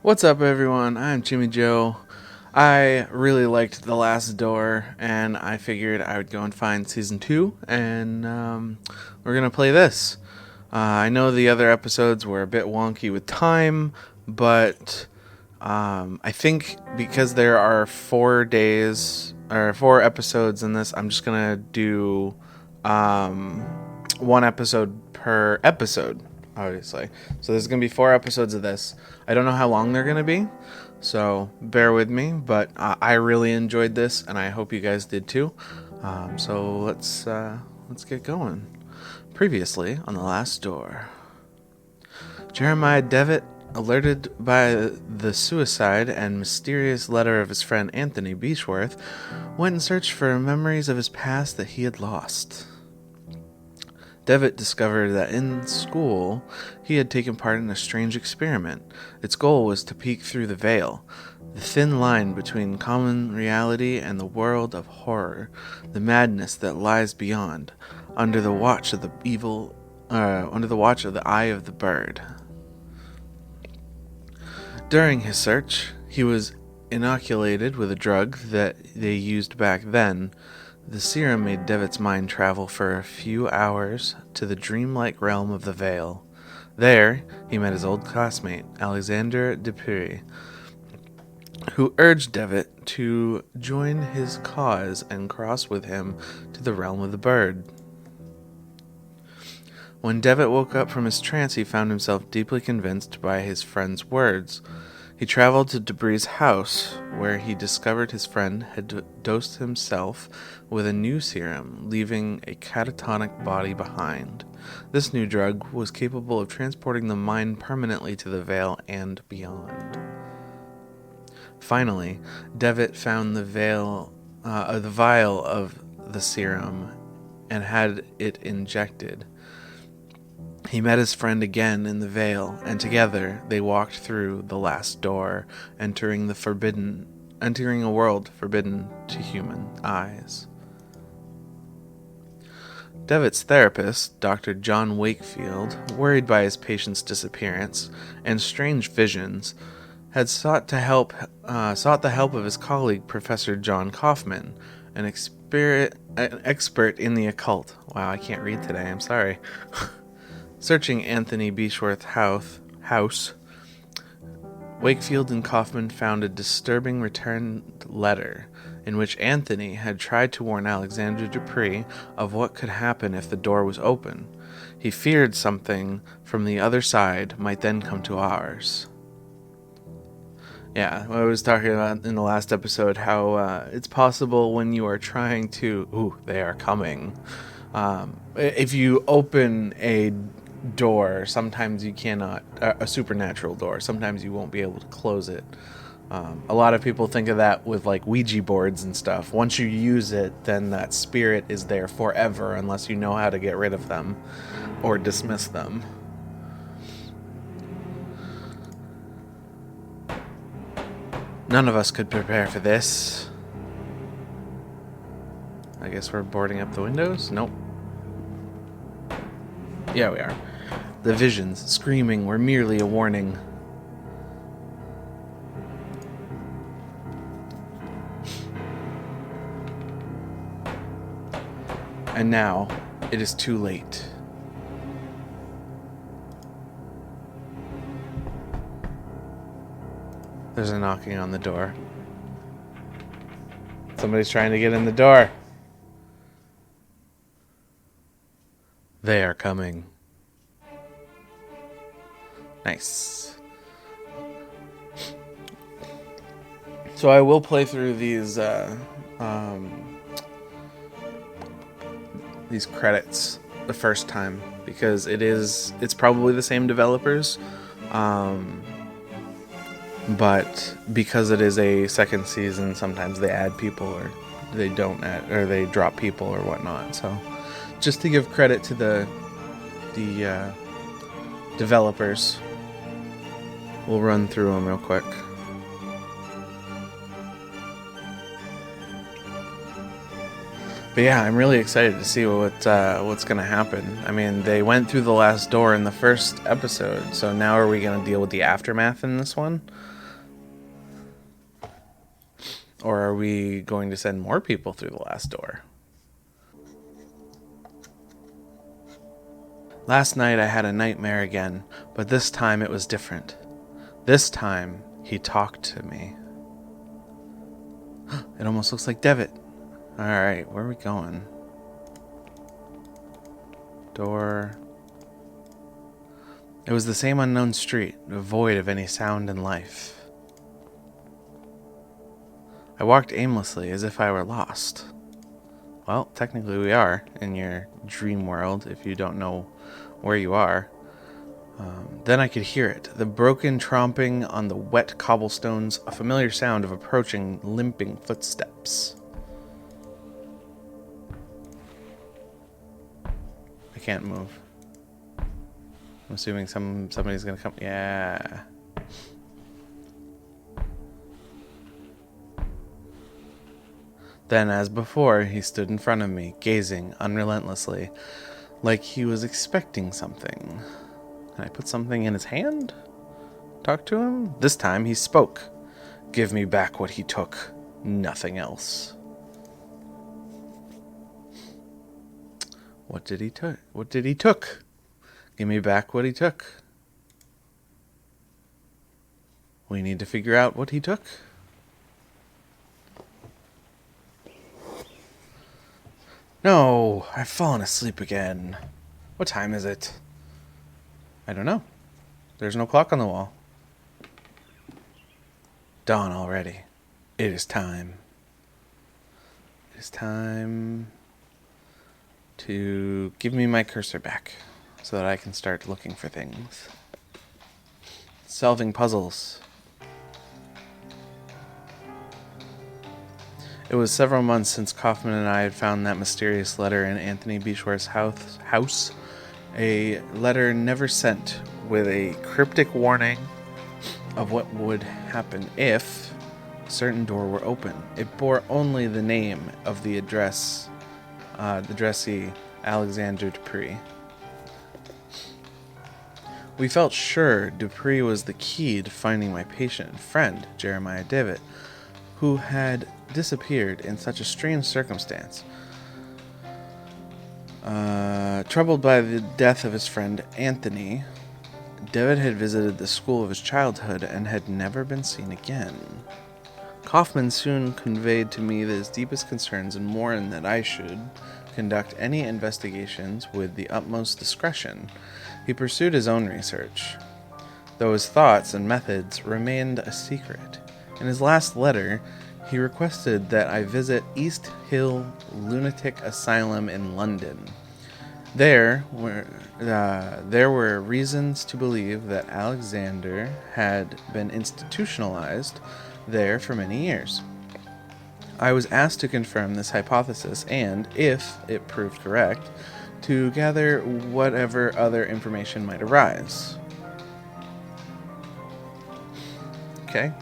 What's up, everyone? I'm Chimyjoe. I really liked The Last Door, and I figured I would go and find season 2, and we're gonna play this. I know the other episodes were a bit wonky with time, but I think because there are 4 days or 4 episodes in this, I'm just gonna do um, one episode per episode, obviously. So there's gonna be 4 episodes of this. I don't know how long they're gonna be, so bear with me. But I really enjoyed this, and I hope you guys did too. So let's get going. Previously on The Last Door, Jeremiah Devitt, alerted by the suicide and mysterious letter of his friend Anthony Beechworth, went in search for memories of his past that he had lost. Devitt discovered that in school he had taken part in a strange experiment. Its goal was to peek through the veil, the thin line between common reality and the world of horror, the madness that lies beyond, under the watch of the eye of the bird. During his search, he was inoculated with a drug that they used back then. The serum made Devitt's mind travel for a few hours to the dreamlike realm of the Vale. There, he met his old classmate, Alexander Dupuy, who urged Devitt to join his cause and cross with him to the realm of the bird. When Devitt woke up from his trance, he found himself deeply convinced by his friend's words. He traveled to Dupuy's house, where he discovered his friend had dosed himself with a new serum, leaving a catatonic body behind. This new drug was capable of transporting the mind permanently to the Vale and beyond. Finally, Devitt found the vial of the serum and had it injected. He met his friend again in the Vale, and together they walked through the last door, entering a world forbidden to human eyes. Devitt's therapist, Dr. John Wakefield, worried by his patient's disappearance and strange visions, had sought the help of his colleague, Professor John Kaufman, an expert in the occult. Wow, I can't read today. I'm sorry. Searching Anthony Beechworth's house, Wakefield and Kaufman found a disturbing returned letter in which Anthony had tried to warn Alexander Dupuy of what could happen if the door was open. He feared something from the other side might then come to ours. Yeah, I was talking about in the last episode how it's possible when you are trying to... Ooh, they are coming. If you open a door, sometimes you cannot, a supernatural door, sometimes you won't be able to close it. A lot of people think of that with like Ouija boards and stuff. Once you use it, then that spirit is there forever unless you know how to get rid of them or dismiss them. None of us could prepare for this. I guess we're boarding up the windows? Nope. Yeah, we are. The visions, screaming, were merely a warning. And now, it is too late. There's a knocking on the door. Somebody's trying to get in the door. They are coming. Nice. So I will play through these credits the first time because it's probably the same developers, but because it is a second season, sometimes they add people or they don't add, or they drop people or whatnot. So just to give credit to the developers, we'll run through them real quick. But yeah, I'm really excited to see what's going to happen. I mean, they went through the last door in the first episode, so now are we going to deal with the aftermath in this one? Or are we going to send more people through the last door? Last night I had a nightmare again, but this time it was different. This time he talked to me. It almost looks like Devitt. Alright, where are we going? Door. It was the same unknown street, void of any sound and life. I walked aimlessly as if I were lost. Well, technically we are in your dream world if you don't know where you are. Then I could hear it, the broken tromping on the wet cobblestones, a familiar sound of approaching, limping footsteps. I can't move. I'm assuming somebody's gonna come. Yeah. Then, as before, he stood in front of me, gazing unrelentlessly, like he was expecting something. Can I put something in his hand? Talk to him? This time he spoke. Give me back what he took. Nothing else. What did he took? What did he took? Give me back what he took. We need to figure out what he took. No, I've fallen asleep again. What time is it? I don't know. There's no clock on the wall. Dawn already. It is time. It is time to give me my cursor back so that I can start looking for things. Solving puzzles. It was several months since Kaufman and I had found that mysterious letter in Anthony Beechworth's house. A letter never sent, with a cryptic warning of what would happen if a certain door were open. It bore only the name of the addressee, Alexander Dupree. We felt sure Dupree was the key to finding my patient and friend, Jeremiah Devitt, who had disappeared in such a strange circumstance. Troubled by the death of his friend Anthony, Devitt had visited the school of his childhood and had never been seen again. Kaufman soon conveyed to me his deepest concerns and warned that I should conduct any investigations with the utmost discretion. He pursued his own research, though his thoughts and methods remained a secret. In his last letter, he requested that I visit East Hill Lunatic Asylum in London. There were reasons to believe that Alexander had been institutionalized there for many years. I was asked to confirm this hypothesis and, if it proved correct, to gather whatever other information might arise. Okay.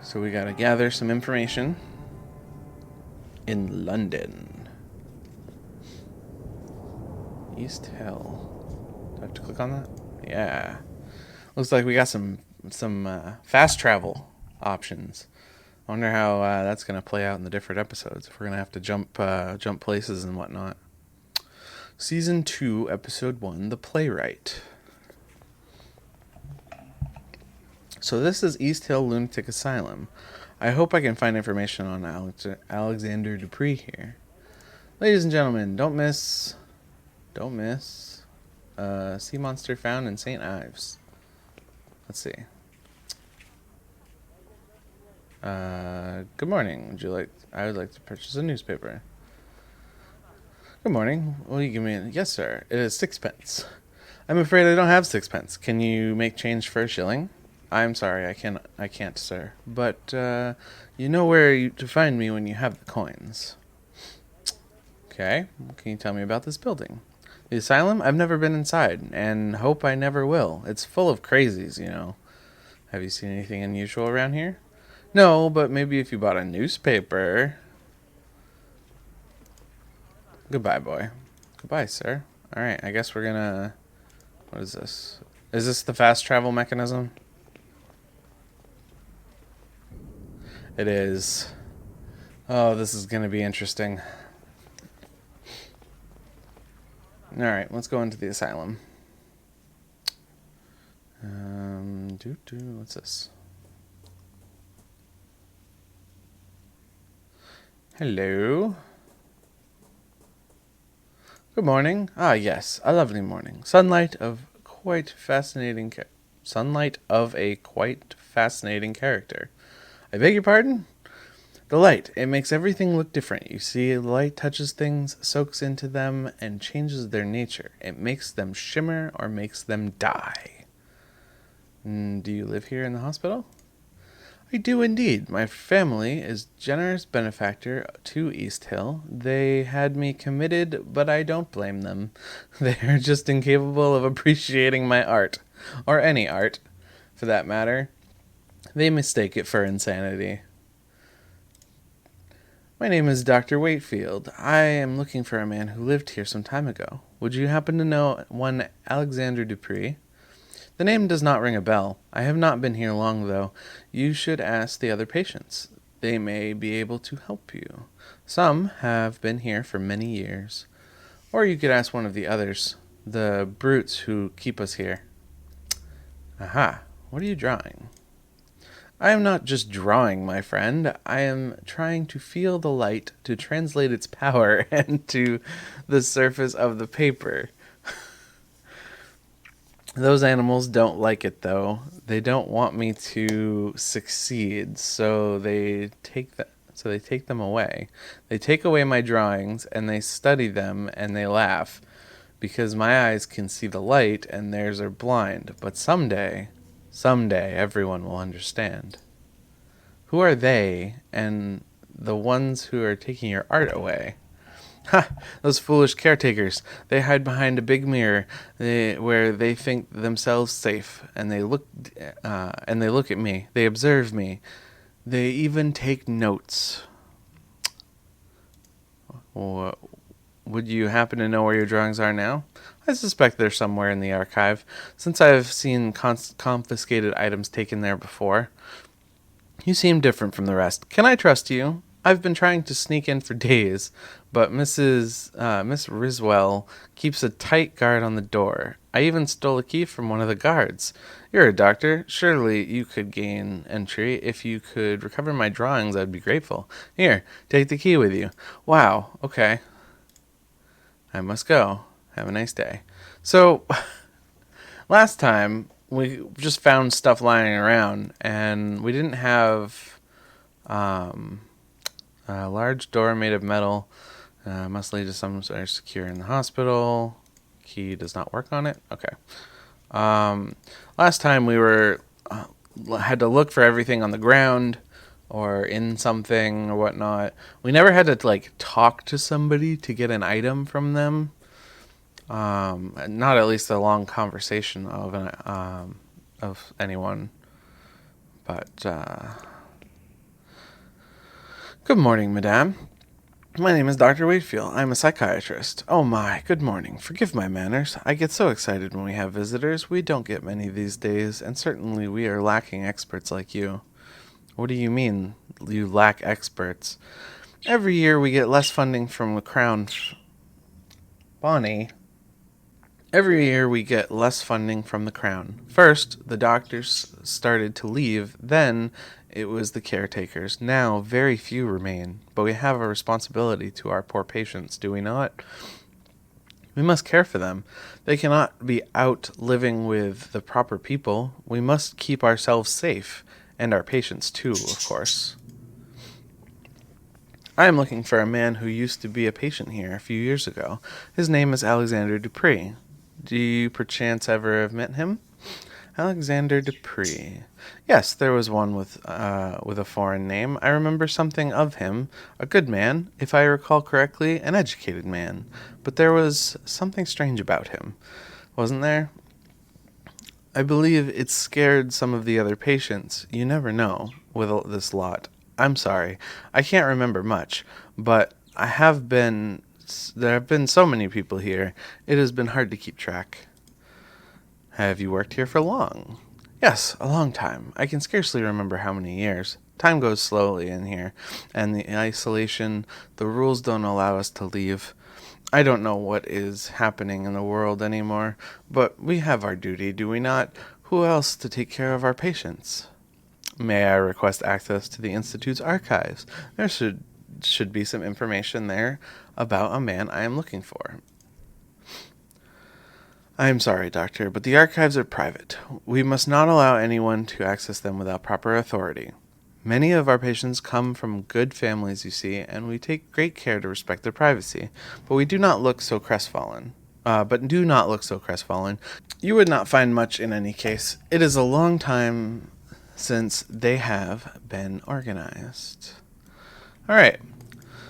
So we gotta gather some information in London. East Hill. Do I have to click on that? Yeah. Looks like we got some fast travel options. I wonder how that's gonna play out in the different episodes. If we're gonna have to jump places and whatnot. Season 2, Episode 1, The Playwright. So this is East Hill Lunatic Asylum. I hope I can find information on Alexander Dupree here. Ladies and gentlemen, don't miss sea monster found in St. Ives. Let's see. Good morning. I would like to purchase a newspaper. Good morning. Will you give me yes, sir. It is 6 pence. I'm afraid I don't have 6 pence. Can you make change for a shilling? I'm sorry, I can't, sir. But, you know where to find me when you have the coins. Okay, can you tell me about this building? The asylum? I've never been inside, and hope I never will. It's full of crazies, you know. Have you seen anything unusual around here? No, but maybe if you bought a newspaper. Goodbye, boy. Goodbye, sir. Alright, I guess we're gonna... What is this? Is this the fast travel mechanism? It is. Oh, this is gonna be interesting. Alright, let's go into the asylum. What's this? Hello. Good morning. Ah, yes, a lovely morning. Sunlight of a quite fascinating character. I beg your pardon? The light, it makes everything look different. You see, the light touches things, soaks into them, and changes their nature. It makes them shimmer or makes them die. Do you live here in the hospital? I do indeed. My family is generous benefactor to East Hill. They had me committed, but I don't blame them. They are just incapable of appreciating my art, or any art, for that matter. They mistake it for insanity. My name is Dr. Wakefield. I am looking for a man who lived here some time ago. Would you happen to know one Alexander Dupree? The name does not ring a bell. I have not been here long, though. You should ask the other patients. They may be able to help you. Some have been here for many years. Or you could ask one of the others, the brutes who keep us here. Aha, what are you drawing? I am not just drawing, my friend. I am trying to feel the light to translate its power into the surface of the paper. Those animals don't like it, though. They don't want me to succeed, so they take them away. They take away my drawings and they study them and they laugh because my eyes can see the light and theirs are blind. But someday everyone will understand. Who are they and the ones who are taking your art away? Ha! Those foolish caretakers. They hide behind a big mirror, where they think themselves safe, and they look at me. They observe me. They even take notes. Would you happen to know where your drawings are now? I suspect they're somewhere in the archive, since I have seen confiscated items taken there before. You seem different from the rest. Can I trust you? I've been trying to sneak in for days, but Miss Riswell keeps a tight guard on the door. I even stole a key from one of the guards. You're a doctor. Surely you could gain entry. If you could recover my drawings, I'd be grateful. Here, take the key with you. Wow, okay. I must go. Have a nice day. So, last time, we just found stuff lying around, and we didn't have a large door made of metal. Must lead to somewhere secure in the hospital. Key does not work on it. Okay. Last time we had to look for everything on the ground or in something or whatnot. We never had to talk to somebody to get an item from them. Not at least a long conversation of anyone. But good morning, madame. My name is Dr. Wakefield. I'm a psychiatrist. Oh my, good morning. Forgive my manners. I get so excited when we have visitors. We don't get many these days, and certainly we are lacking experts like you. What do you mean, you lack experts? Every year we get less funding from the Crown. Bonnie. Every year we get less funding from the Crown. First, the doctors started to leave, then it was the caretakers. Now, very few remain, but we have a responsibility to our poor patients, do we not? We must care for them. They cannot be out living with the proper people. We must keep ourselves safe, and our patients too, of course. I am looking for a man who used to be a patient here a few years ago. His name is Alexander Dupree. Do you perchance ever have met him? Alexander Dupree. Yes, there was one with a foreign name. I remember something of him. A good man, if I recall correctly, an educated man. But there was something strange about him, wasn't there? I believe it scared some of the other patients. You never know with this lot. I'm sorry. I can't remember much, but I have been There have been so many people here, it has been hard to keep track. Have you worked here for long? Yes, a long time. I can scarcely remember how many years. Time goes slowly in here, and the isolation, the rules don't allow us to leave. I don't know what is happening in the world anymore, but we have our duty, do we not? Who else to take care of our patients? May I request access to the Institute's archives? There should be some information there about a man I am looking for. I am sorry, Doctor, but the archives are private. We must not allow anyone to access them without proper authority. Many of our patients come from good families, you see, and we take great care to respect their privacy. But do not look so crestfallen. You would not find much in any case. It is a long time since they have been organized. All right.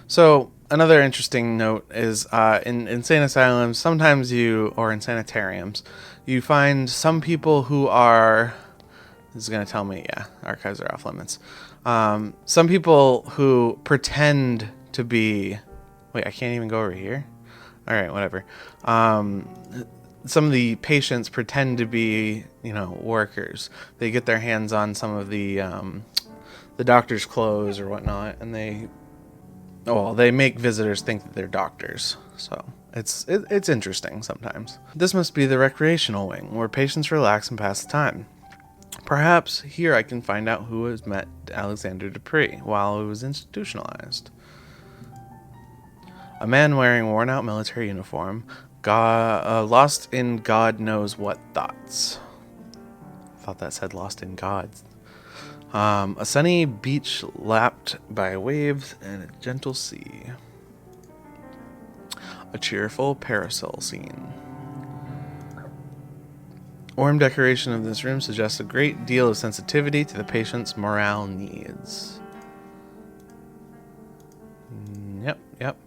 So another interesting note is in insane asylums, or in sanitariums, you find some people who are. This is going to tell me, yeah, archives are off limits. Some people who pretend to be. Wait, I can't even go over here? All right, whatever. Some of the patients pretend to be, workers. They get their hands on some of the doctor's clothes or whatnot, and they make visitors think that they're doctors. So it's interesting sometimes. This must be the recreational wing, where patients relax and pass the time. Perhaps here I can find out who has met Alexander Dupree while he was institutionalized. A man wearing worn-out military uniform, lost in God knows what thoughts. I thought that said lost in God's. A sunny beach lapped by waves and a gentle sea. A cheerful parasol scene. Warm decoration of this room suggests a great deal of sensitivity to the patient's morale needs. Yep.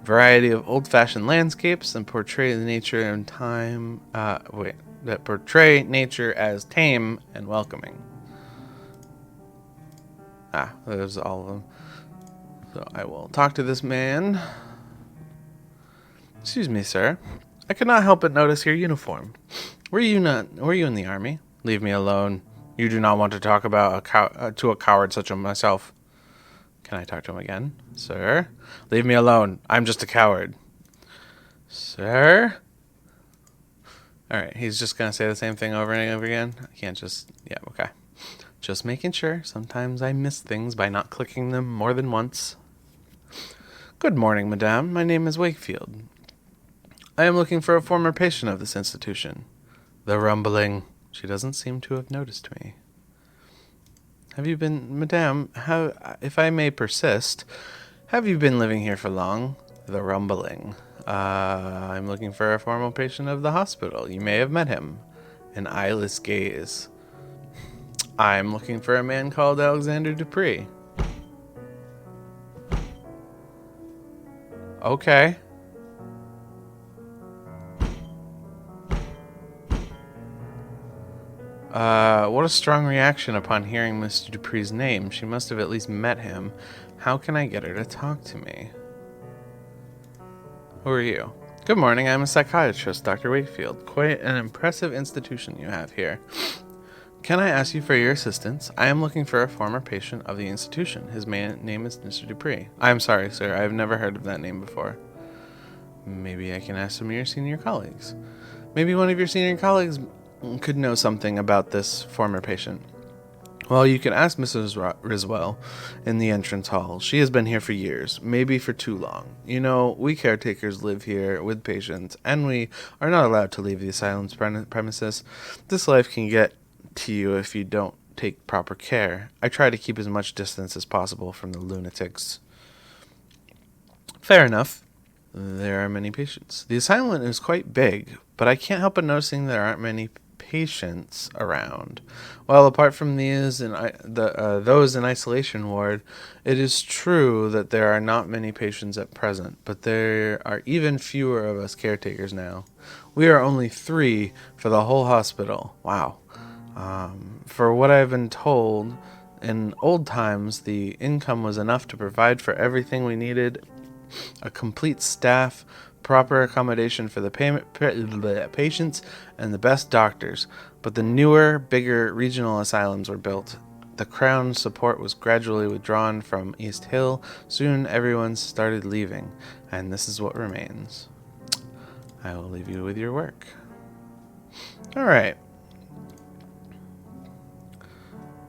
Variety of old-fashioned landscapes and portray the nature and time. That portray nature as tame and welcoming. There's all of them. So I will talk to this man. Excuse me, sir. I could not help but notice your uniform. Were you in the army? Leave me alone. You do not want to talk about to a coward such as myself. Can I talk to him again? Sir? Leave me alone. I'm just a coward. Sir? Alright, he's just going to say the same thing over and over again. I can't just... Yeah, okay. Just making sure. Sometimes I miss things by not clicking them more than once. Good morning, madame. My name is Wakefield. I am looking for a former patient of this institution. The rumbling. She doesn't seem to have noticed me. Have you been, madame, if I may persist, have you been living here for long? The rumbling. I'm looking for a former patient of the hospital. You may have met him. An eyeless gaze. I'm looking for a man called Alexander Dupree. Okay. What a strong reaction upon hearing Mr. Dupree's name. She must have at least met him. How can I get her to talk to me? Who are you? Good morning, I'm a psychiatrist, Dr. Wakefield. Quite an impressive institution you have here. Can I ask you for your assistance? I am looking for a former patient of the institution. His name is Mr. Dupree. I'm sorry, sir. I have never heard of that name before. Maybe I can ask some of your senior colleagues. Maybe one of your senior colleagues could know something about this former patient. Well, you can ask Mrs. Riswell in the entrance hall. She has been here for years, maybe for too long. We caretakers live here with patients, and we are not allowed to leave the asylum's premises. This life can get to you if you don't take proper care. I try to keep as much distance as possible from the lunatics. Fair enough. There are many patients. The asylum is quite big, but I can't help but noticing there aren't many patients around. Well, apart from those in isolation ward, it is true that there are not many patients at present, but there are even fewer of us caretakers now. We are only 3 for the whole hospital. Wow. For what I've been told, in old times, the income was enough to provide for everything we needed a complete staff, proper accommodation for the patients, and the best doctors. But the newer, bigger regional asylums were built. The Crown's support was gradually withdrawn from East Hill. Soon everyone started leaving, and this is what remains. I will leave you with your work. Alright.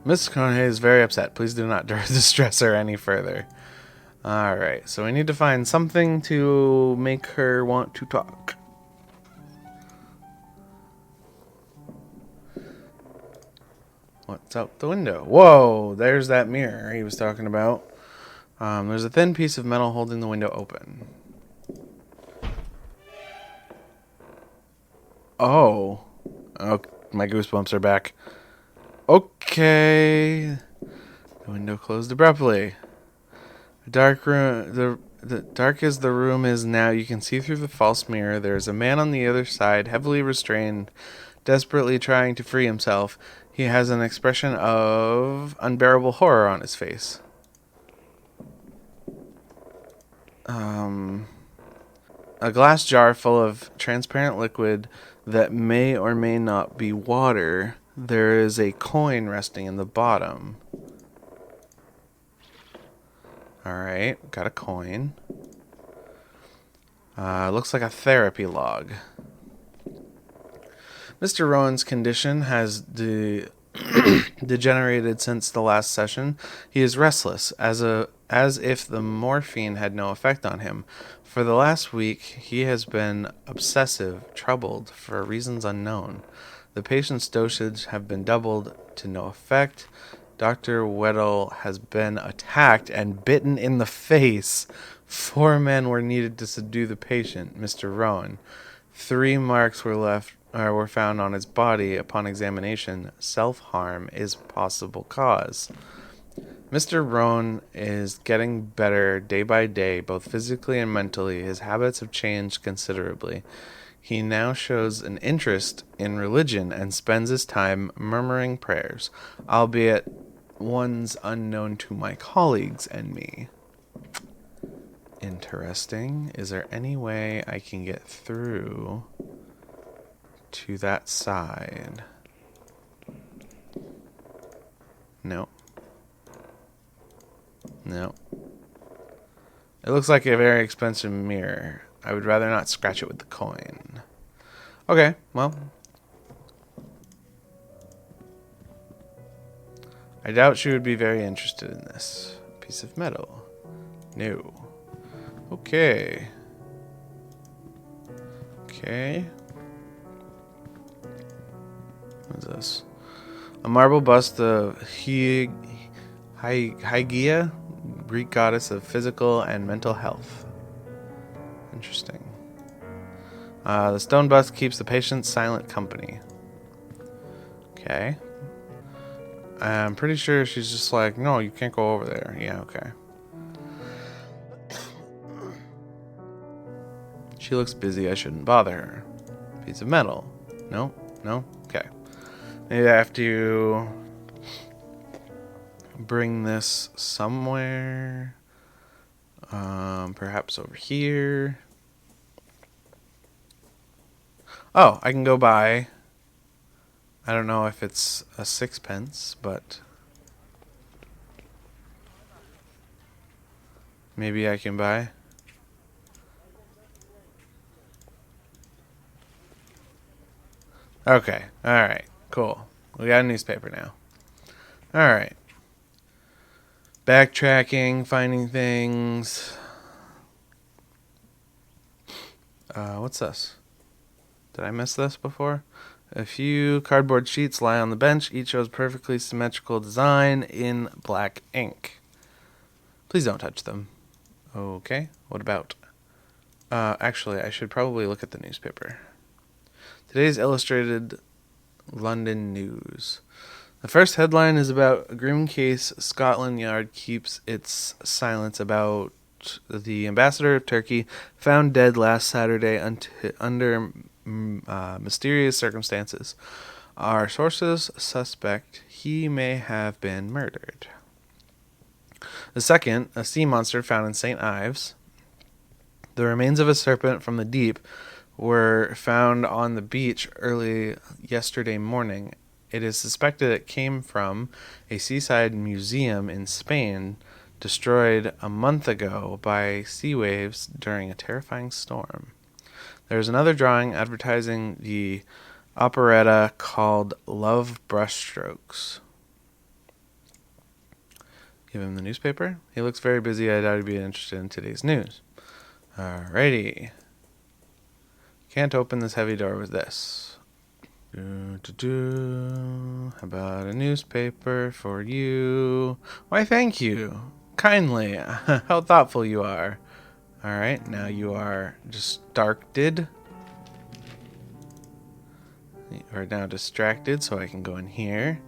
Mrs. Conhay is very upset. Please do not distress her any further. Alright, so we need to find something to make her want to talk. What's out the window? Whoa, there's that mirror he was talking about. There's a thin piece of metal holding the window open. Oh, my goosebumps are back. Okay. The window closed abruptly. The dark room, the dark as the room is now, you can see through the false mirror. There is a man on the other side, heavily restrained, desperately trying to free himself. He has an expression of unbearable horror on his face. A glass jar full of transparent liquid that may or may not be water. There is a coin resting in the bottom. Alright, got a coin. Looks like a therapy log. Mr. Rowan's condition has degenerated since the last session. He is restless, as if the morphine had no effect on him. For the last week, he has been obsessive, troubled, for reasons unknown. The patient's dosage have been doubled to no effect. Dr. Weddle has been attacked and bitten in the face. 4 men were needed to subdue the patient, Mr. Rowan. 3 marks were found on his body upon examination. Self-harm is possible cause. Mr. Rowan is getting better day by day, both physically and mentally. His habits have changed considerably. He now shows an interest in religion and spends his time murmuring prayers, albeit ones unknown to my colleagues and me. Interesting. Is there any way I can get through to that side? No. No. It looks like a very expensive mirror. I would rather not scratch it with the coin. Okay, well. I doubt she would be very interested in this piece of metal. No. Okay. Okay. What's this? A marble bust of Hygeia, Greek goddess of physical and mental health. Interesting. The stone bust keeps the patient silent company. Okay. I'm pretty sure she's just like, no, you can't go over there. Yeah, okay. She looks busy. I shouldn't bother her. Piece of metal. No? No? Okay. Maybe I have to bring this somewhere. Perhaps over here. Oh, I can go buy. I don't know if it's a 6-pence, but maybe I can buy. Okay, alright, cool. We got a newspaper now. Alright. Backtracking, finding things. What's this? Did I miss this before? A few cardboard sheets lie on the bench. Each shows perfectly symmetrical design in black ink. Please don't touch them. Okay, what about? Actually, I should probably look at the newspaper. Today's Illustrated London News. The first headline is about a grim case. Scotland Yard keeps its silence about the ambassador of Turkey found dead last Saturday under mysterious circumstances. Our sources suspect he may have been murdered. The second, a sea monster found in St. Ives. The remains of a serpent from the deep were found on the beach early yesterday morning. It is suspected it came from a seaside museum in Spain, destroyed a month ago by sea waves during a terrifying storm. There's another drawing advertising the operetta called Love Brushstrokes. Give him the newspaper. He looks very busy. I doubt he'd be interested in today's news. Alrighty. Can't open this heavy door with this. How about a newspaper for you? Why, thank you. Kindly. How thoughtful you are. Alright, now you are distracted. You are now distracted, so I can go in here.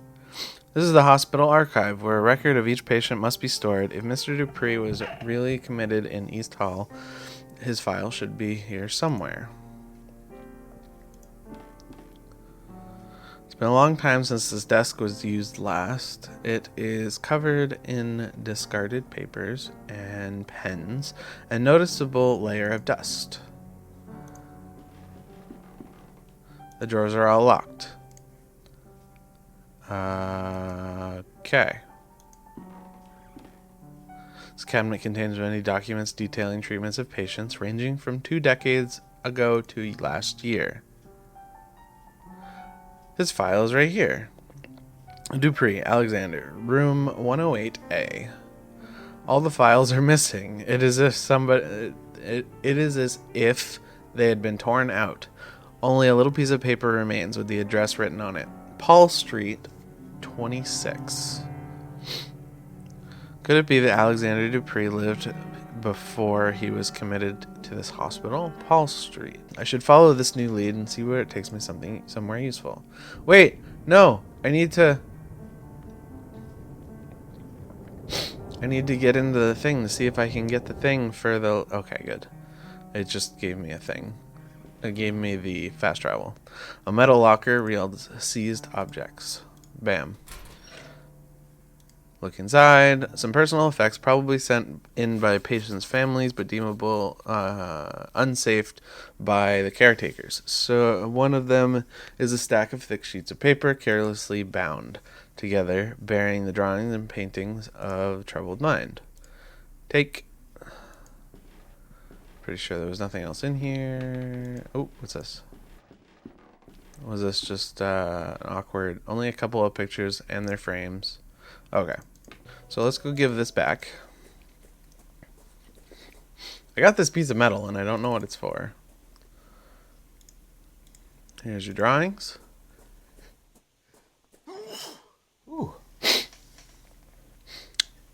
This is the hospital archive, where a record of each patient must be stored. If Mr. Dupree was really committed in East Hall, his file should be here somewhere. It's been a long time since this desk was used last. It is covered in discarded papers and pens, and a noticeable layer of dust. The drawers are all locked. Okay. This cabinet contains many documents detailing treatments of patients ranging from 2 decades ago to last year. His file is right here. Dupree, Alexander, room 108A. All the files are missing. It is as if they had been torn out. Only a little piece of paper remains with the address written on it. Paul Street, 26. Could it be that Alexander Dupree lived before he was committed to this hospital? Paul Street. I should follow this new lead and see where it takes me somewhere useful. Wait, no, I need to get into the thing to see if I can get the thing for the... Okay, good. It just gave me a thing. It gave me the fast travel. A metal locker revealed seized objects. Bam. Look inside. Some personal effects probably sent in by patients' families, but deemable unsafe by the caretakers. So one of them is a stack of thick sheets of paper carelessly bound together, bearing the drawings and paintings of troubled mind. Take. Pretty sure there was nothing else in here. Oh, what's this? Was this just an awkward... Only a couple of pictures and their frames. Okay. So let's go give this back. I got this piece of metal and I don't know what it's for. Here's your drawings. Ooh.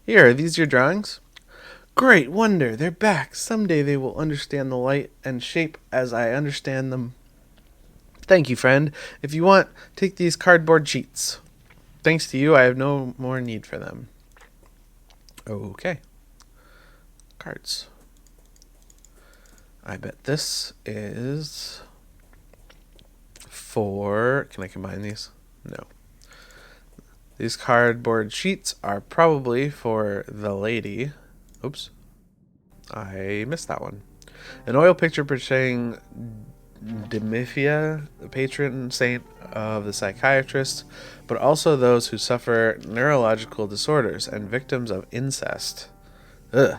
Here, are these your drawings? Great wonder, they're back. Someday they will understand the light and shape as I understand them. Thank you, friend. If you want, take these cardboard sheets. Thanks to you, I have no more need for them. Okay. Cards. I bet this is for... Can I combine these? No. These cardboard sheets are probably for the lady. Oops. I missed that one. An oil picture portraying Demifia, the patron saint of the psychiatrist, but also those who suffer neurological disorders and victims of incest. Ugh.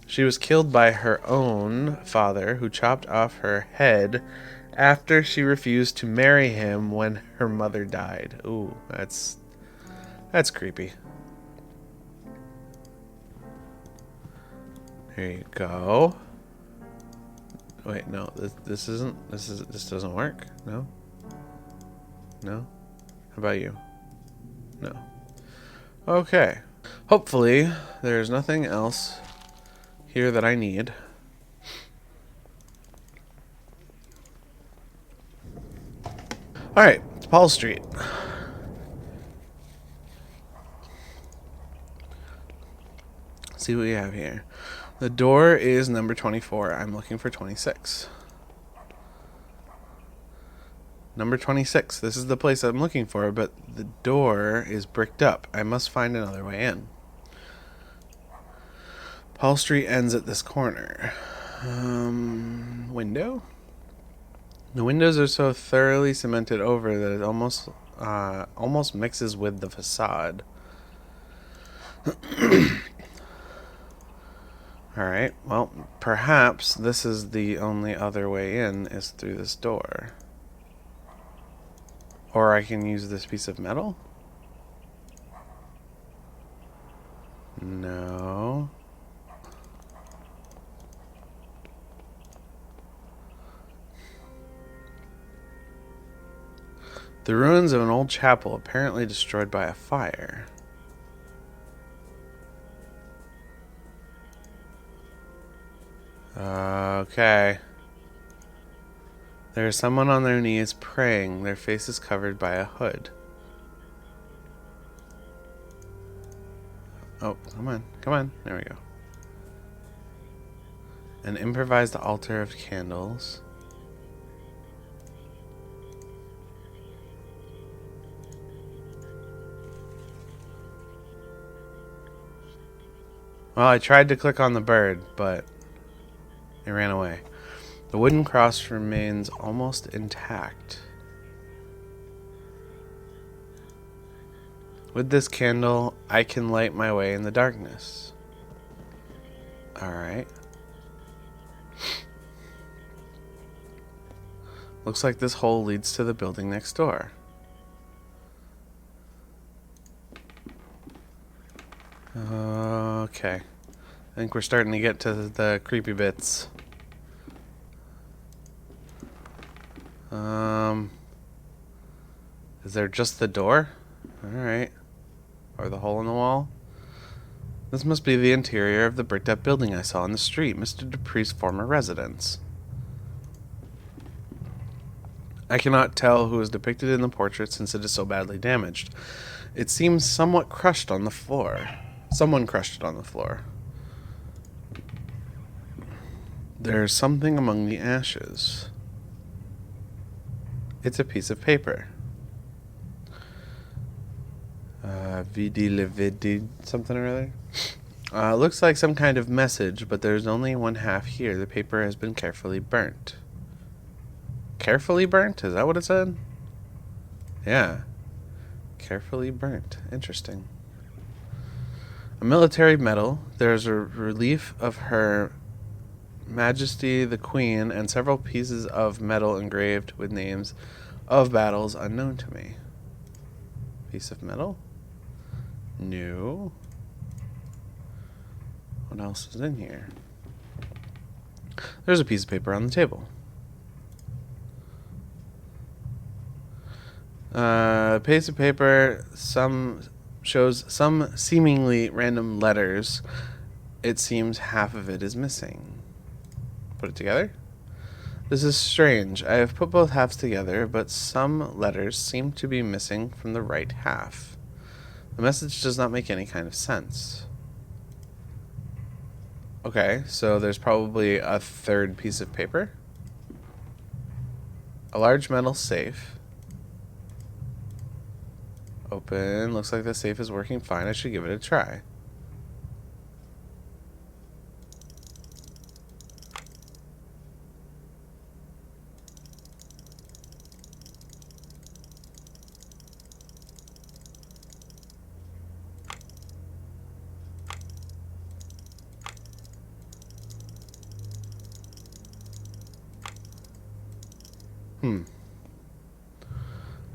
She was killed by her own father, who chopped off her head after she refused to marry him when her mother died. Ooh, that's creepy. Here you go. Wait, no, this doesn't work. No. How about you? No. Okay. Hopefully, there's nothing else here that I need. Alright, it's Paul Street. See what we have here. The door is number 24. I'm looking for 26. Number 26. This is the place I'm looking for, but the door is bricked up. I must find another way in. Paul Street ends at this corner. Window? The windows are so thoroughly cemented over that it almost mixes with the facade. Alright, well, perhaps this is the only other way in is through this door. Or I can use this piece of metal? No. The ruins of an old chapel apparently destroyed by a fire. Okay. There is someone on their knees praying, their faces covered by a hood. Oh, come on, come on. There we go. An improvised altar of candles. Well, I tried to click on the bird, but it ran away. The wooden cross remains almost intact. With this candle, I can light my way in the darkness. Alright. Looks like this hole leads to the building next door. Okay. I think we're starting to get to the creepy bits. Is there just the door? Alright. Or the hole in the wall? This must be the interior of the bricked up building I saw on the street, Mr. Dupree's former residence. I cannot tell who is depicted in the portrait since it is so badly damaged. It seems somewhat crushed on the floor. Someone crushed it on the floor. There's something among the ashes. It's a piece of paper. Vidi Levidi something or other. Looks like some kind of message, but there's only one half here. The paper has been carefully burnt. Carefully burnt? Is that what it said? Yeah. Carefully burnt. Interesting. A military medal. There's a relief of Her Majesty the Queen and several pieces of metal engraved with names of battles unknown to me. Piece of metal? No. What else is in here? There's a piece of paper on the table. Piece of paper shows some seemingly random letters. It seems half of it is missing. Put it together? This is strange. I have put both halves together, but some letters seem to be missing from the right half. The message does not make any kind of sense. Okay, so there's probably a third piece of paper. A large metal safe. Open. Looks like the safe is working fine. I should give it a try.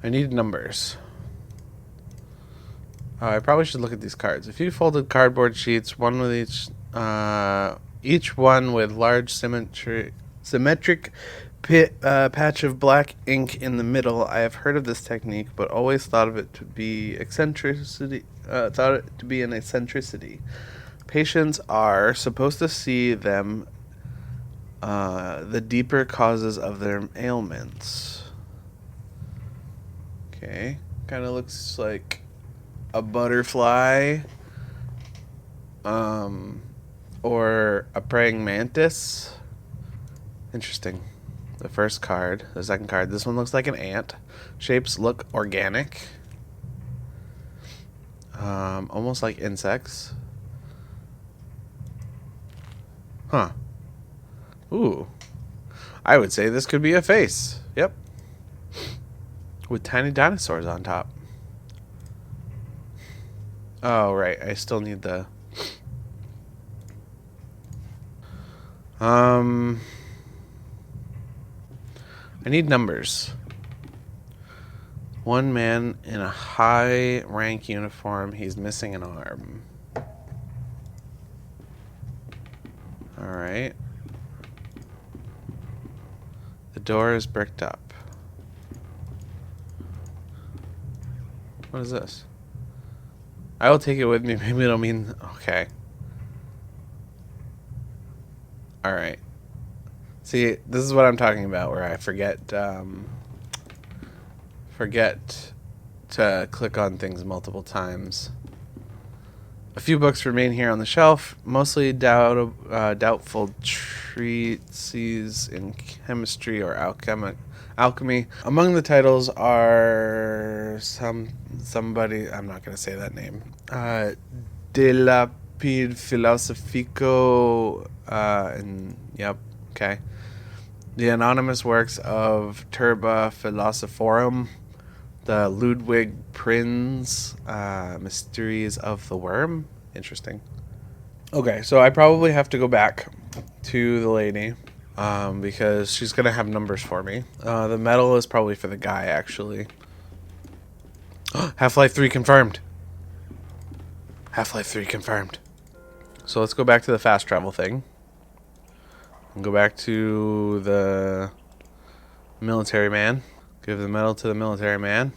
I need numbers. I probably should look at these cards. A few folded cardboard sheets, one with each one with large symmetric patch of black ink in the middle. I have heard of this technique, but always thought of it to be eccentricity. Thought it to be an eccentricity. Patients are supposed to see them the deeper causes of their ailments. Okay, kind of looks like a butterfly, or a praying mantis. Interesting. The first card, the second card. This one looks like an ant. Shapes look organic, almost like insects. Huh. Ooh. I would say this could be a face. Yep. With tiny dinosaurs on top. Oh, right. I still need the... I need numbers. One man in a high rank uniform. He's missing an arm. Alright. The door is bricked up. What is this? I will take it with me. Maybe it'll mean... Okay. Alright. See, this is what I'm talking about, where I forget to click on things multiple times. A few books remain here on the shelf, mostly doubtful treatises in chemistry or alchemy. Among the titles are somebody, I'm not going to say that name, De Lapide Philosophico, and yep, okay. The anonymous works of Turba Philosophorum, the Ludwig Prinz Mysteries of the Worm. Interesting. Okay, so I probably have to go back to the lady because she's going to have numbers for me. The medal is probably for the guy, actually. Half-Life 3 confirmed. Half-Life 3 confirmed. So let's go back to the fast travel thing. And go back to the military man. Give the medal to the military man.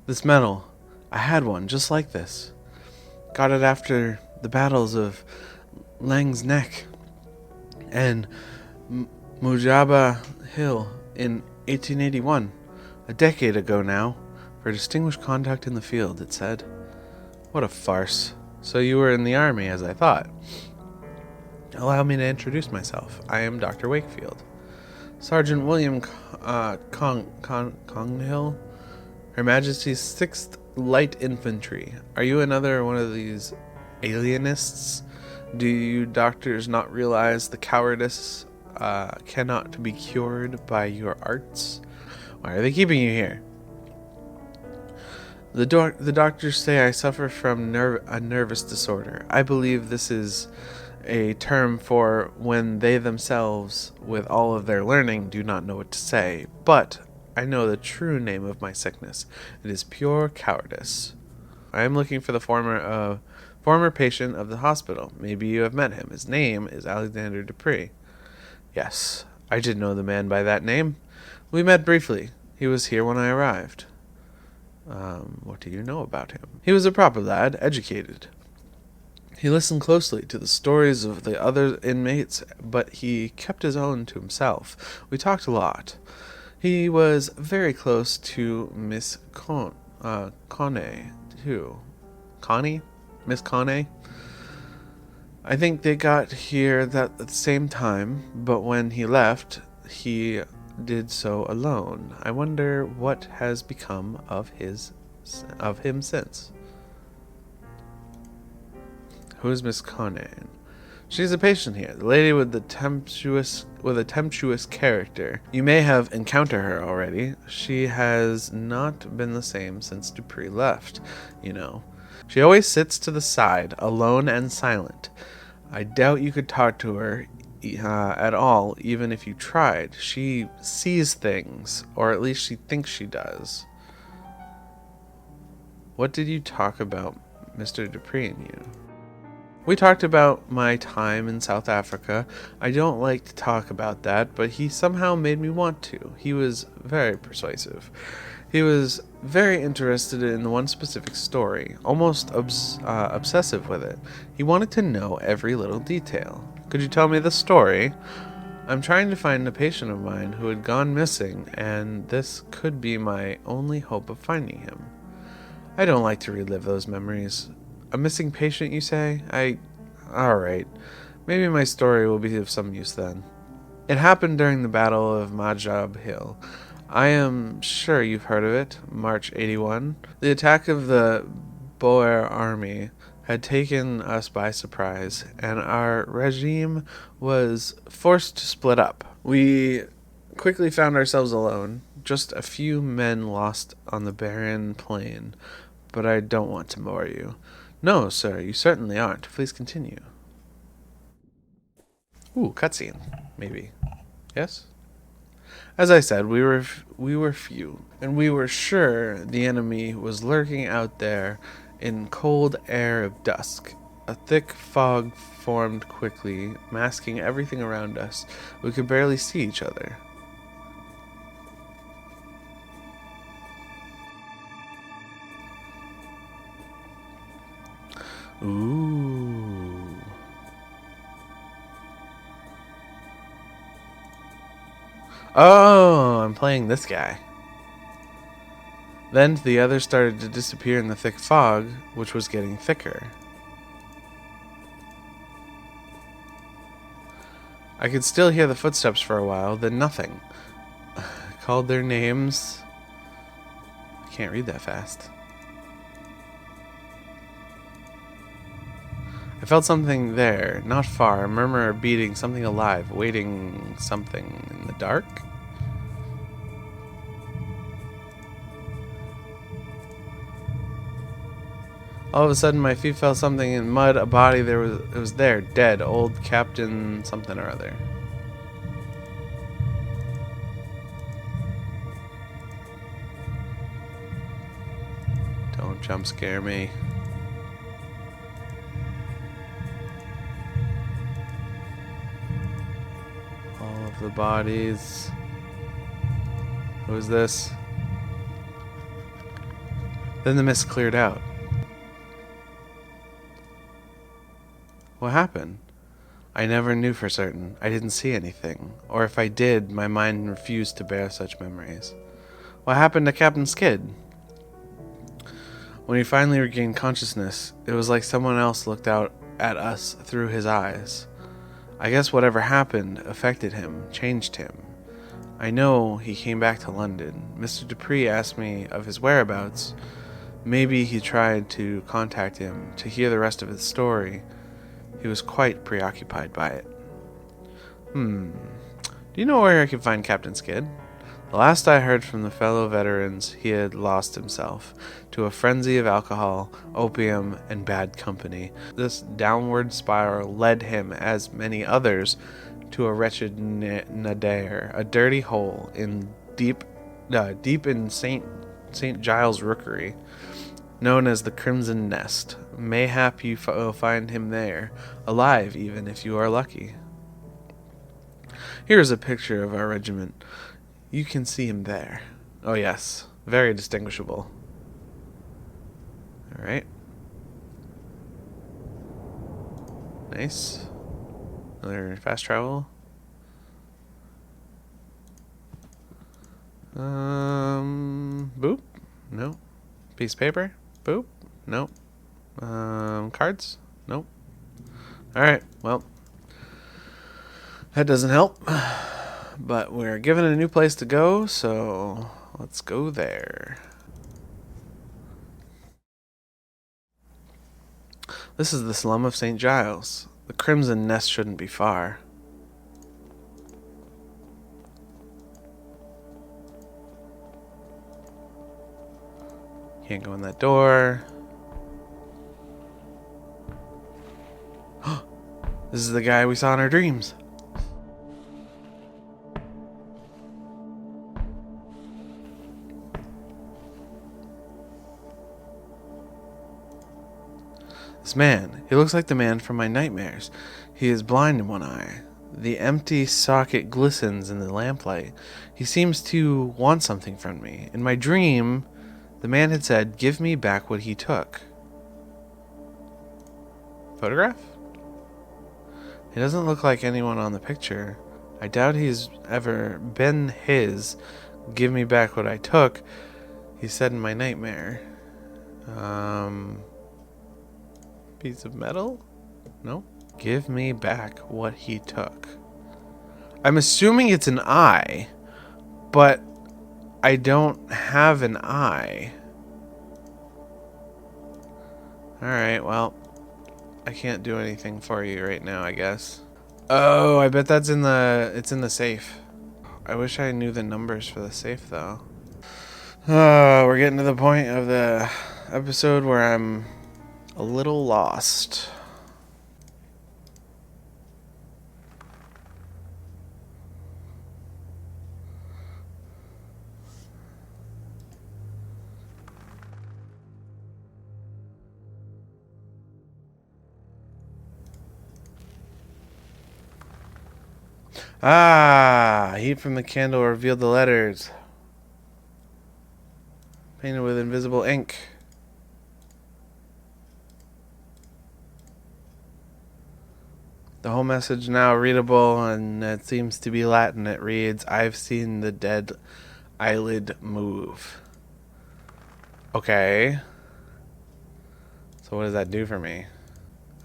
This medal, I had one just like this. Got it after the battles of Lang's Neck and Mujaba Hill in 1881. A decade ago now. For distinguished conduct in the field, it said. What a farce. So you were in the army, as I thought. Allow me to introduce myself. I am Dr. Wakefield. Sergeant William Conghill, Her Majesty's 6th Light Infantry. Are you another one of these alienists? Do you doctors not realize the cowardice cannot be cured by your arts? Why are they keeping you here? The doctors say I suffer from a nervous disorder. I believe this is a term for when they themselves, with all of their learning, do not know what to say. But I know the true name of my sickness. It is pure cowardice. I am looking for the former patient of the hospital. Maybe you have met him. His name is Alexander Dupree. Yes, I did know the man by that name. We met briefly. He was here when I arrived. What do you know about him? He was a proper lad, educated. He listened closely to the stories of the other inmates, but he kept his own to himself. We talked a lot. He was very close to Miss Coney, too. Connie? Miss Coney? I think they got here at the same time, but when he left, he did so alone. I wonder what has become of him since. Who is Miss Conan? She's a patient here, the lady with a tempestuous character. You may have encountered her already. She has not been the same since Dupree left, you know. She always sits to the side, alone and silent. I doubt you could talk to her at all, even if you tried. She sees things, or at least she thinks she does. What did you talk about Mr. Dupree and you? We talked about my time in South Africa. I don't like to talk about that, but he somehow made me want to. He was very persuasive. He was very interested in one specific story, almost obsessive with it. He wanted to know every little detail. Could you tell me the story? I'm trying to find a patient of mine who had gone missing, and this could be my only hope of finding him. I don't like to relive those memories. A missing patient, you say? Alright. Maybe my story will be of some use then. It happened during the Battle of Majab Hill. I am sure you've heard of it. March 81. The attack of the Boer army had taken us by surprise, and our regime was forced to split up. We quickly found ourselves alone, just a few men lost on the barren plain. But I don't want to bore you. No, sir, you certainly aren't. Please continue. Ooh, cutscene, maybe. Yes? As I said, we were few, and we were sure the enemy was lurking out there in cold air of dusk. A thick fog formed quickly, masking everything around us. We could barely see each other. Ooh. Oh, I'm playing this guy. Then the others started to disappear in the thick fog, which was getting thicker. I could still hear the footsteps for a while, then nothing. I called their names. I can't read that fast. I felt something there, not far, a murmur beating, something alive, waiting something in the dark. All of a sudden, my feet felt something in mud, a body. It was there, dead, old Captain something or other. Don't jump scare me. All of the bodies. Who is this? Then the mist cleared out. What happened? I never knew for certain. I didn't see anything. Or if I did, my mind refused to bear such memories. What happened to Captain Skid? When he finally regained consciousness, it was like someone else looked out at us through his eyes. I guess whatever happened affected him, changed him. I know he came back to London. Mr. Dupree asked me of his whereabouts. Maybe he tried to contact him to hear the rest of his story. He was quite preoccupied by it. Do you know where I can find Captain Skid? The last I heard from the fellow veterans, he had lost himself to a frenzy of alcohol, opium, and bad company. This downward spiral led him, as many others, to a wretched nadir, a dirty hole in deep in St. Giles' Rookery, known as the Crimson Nest. Mayhap you will find him there, alive even if you are lucky. Here is a picture of our regiment. You can see him there. Oh yes, very distinguishable. Alright. Nice. Another fast travel. Boop. No. Piece of paper. Boop. Nope. Cards? Nope. Alright, well. That doesn't help. But we're given a new place to go, so let's go there. This is the slum of St. Giles. The Crimson Nest shouldn't be far. Can't go in that door. This is the guy we saw in our dreams. This man, he looks like the man from my nightmares. He is blind in one eye. The empty socket glistens in the lamplight. He seems to want something from me. In my dream, the man had said, "Give me back what he took." Photograph? He doesn't look like anyone on the picture. I doubt he's ever been his. "Give me back what I took," he said in my nightmare. Piece of metal? No. Give me back what he took. I'm assuming it's an eye, but I don't have an eye. Alright, well, I can't do anything for you right now, I guess. Oh, I bet that's it's in the safe. I wish I knew the numbers for the safe though. Oh, we're getting to the point of the episode where I'm a little lost. Ah, heat from the candle revealed the letters. Painted with invisible ink. The whole message now readable, and it seems to be Latin. It reads, I've seen the dead eyelid move. Okay. So what does that do for me?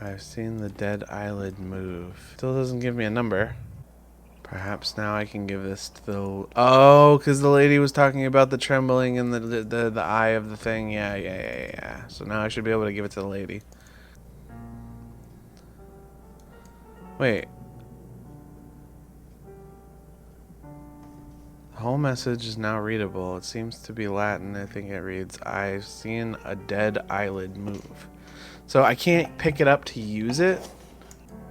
I've seen the dead eyelid move. Still doesn't give me a number. Perhaps now I can give this to the... Oh, because the lady was talking about the trembling and the eye of the thing. Yeah. So now I should be able to give it to the lady. Wait. The whole message is now readable. It seems to be Latin. I think it reads, I've seen a dead eyelid move. So I can't pick it up to use it?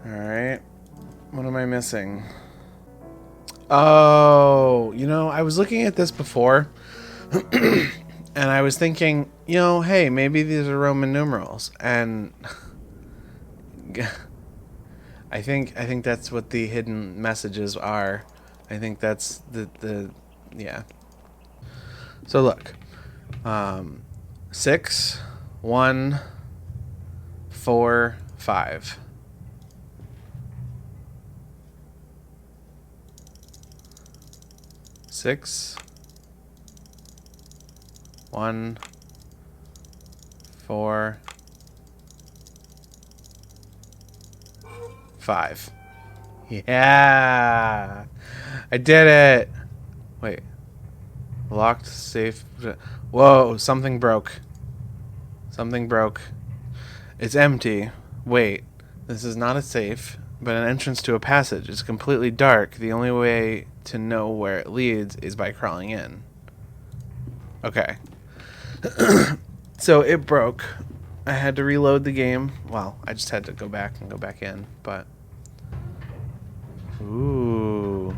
Alright. What am I missing? Oh, I was looking at this before, and I was thinking, hey, maybe these are Roman numerals, and I think that's what the hidden messages are. I think that's yeah. So look, 6, 1, 4, 5. 6, 1, 4, 5. Yeah, I did it. Wait, locked safe. Whoa, something broke. Something broke. It's empty. Wait, this is not a safe, but an entrance to a passage. It's completely dark. The only way to know where it leads is by crawling in. Okay. So it broke. I had to reload the game. Well, I just had to go back and go back in, but... Ooh.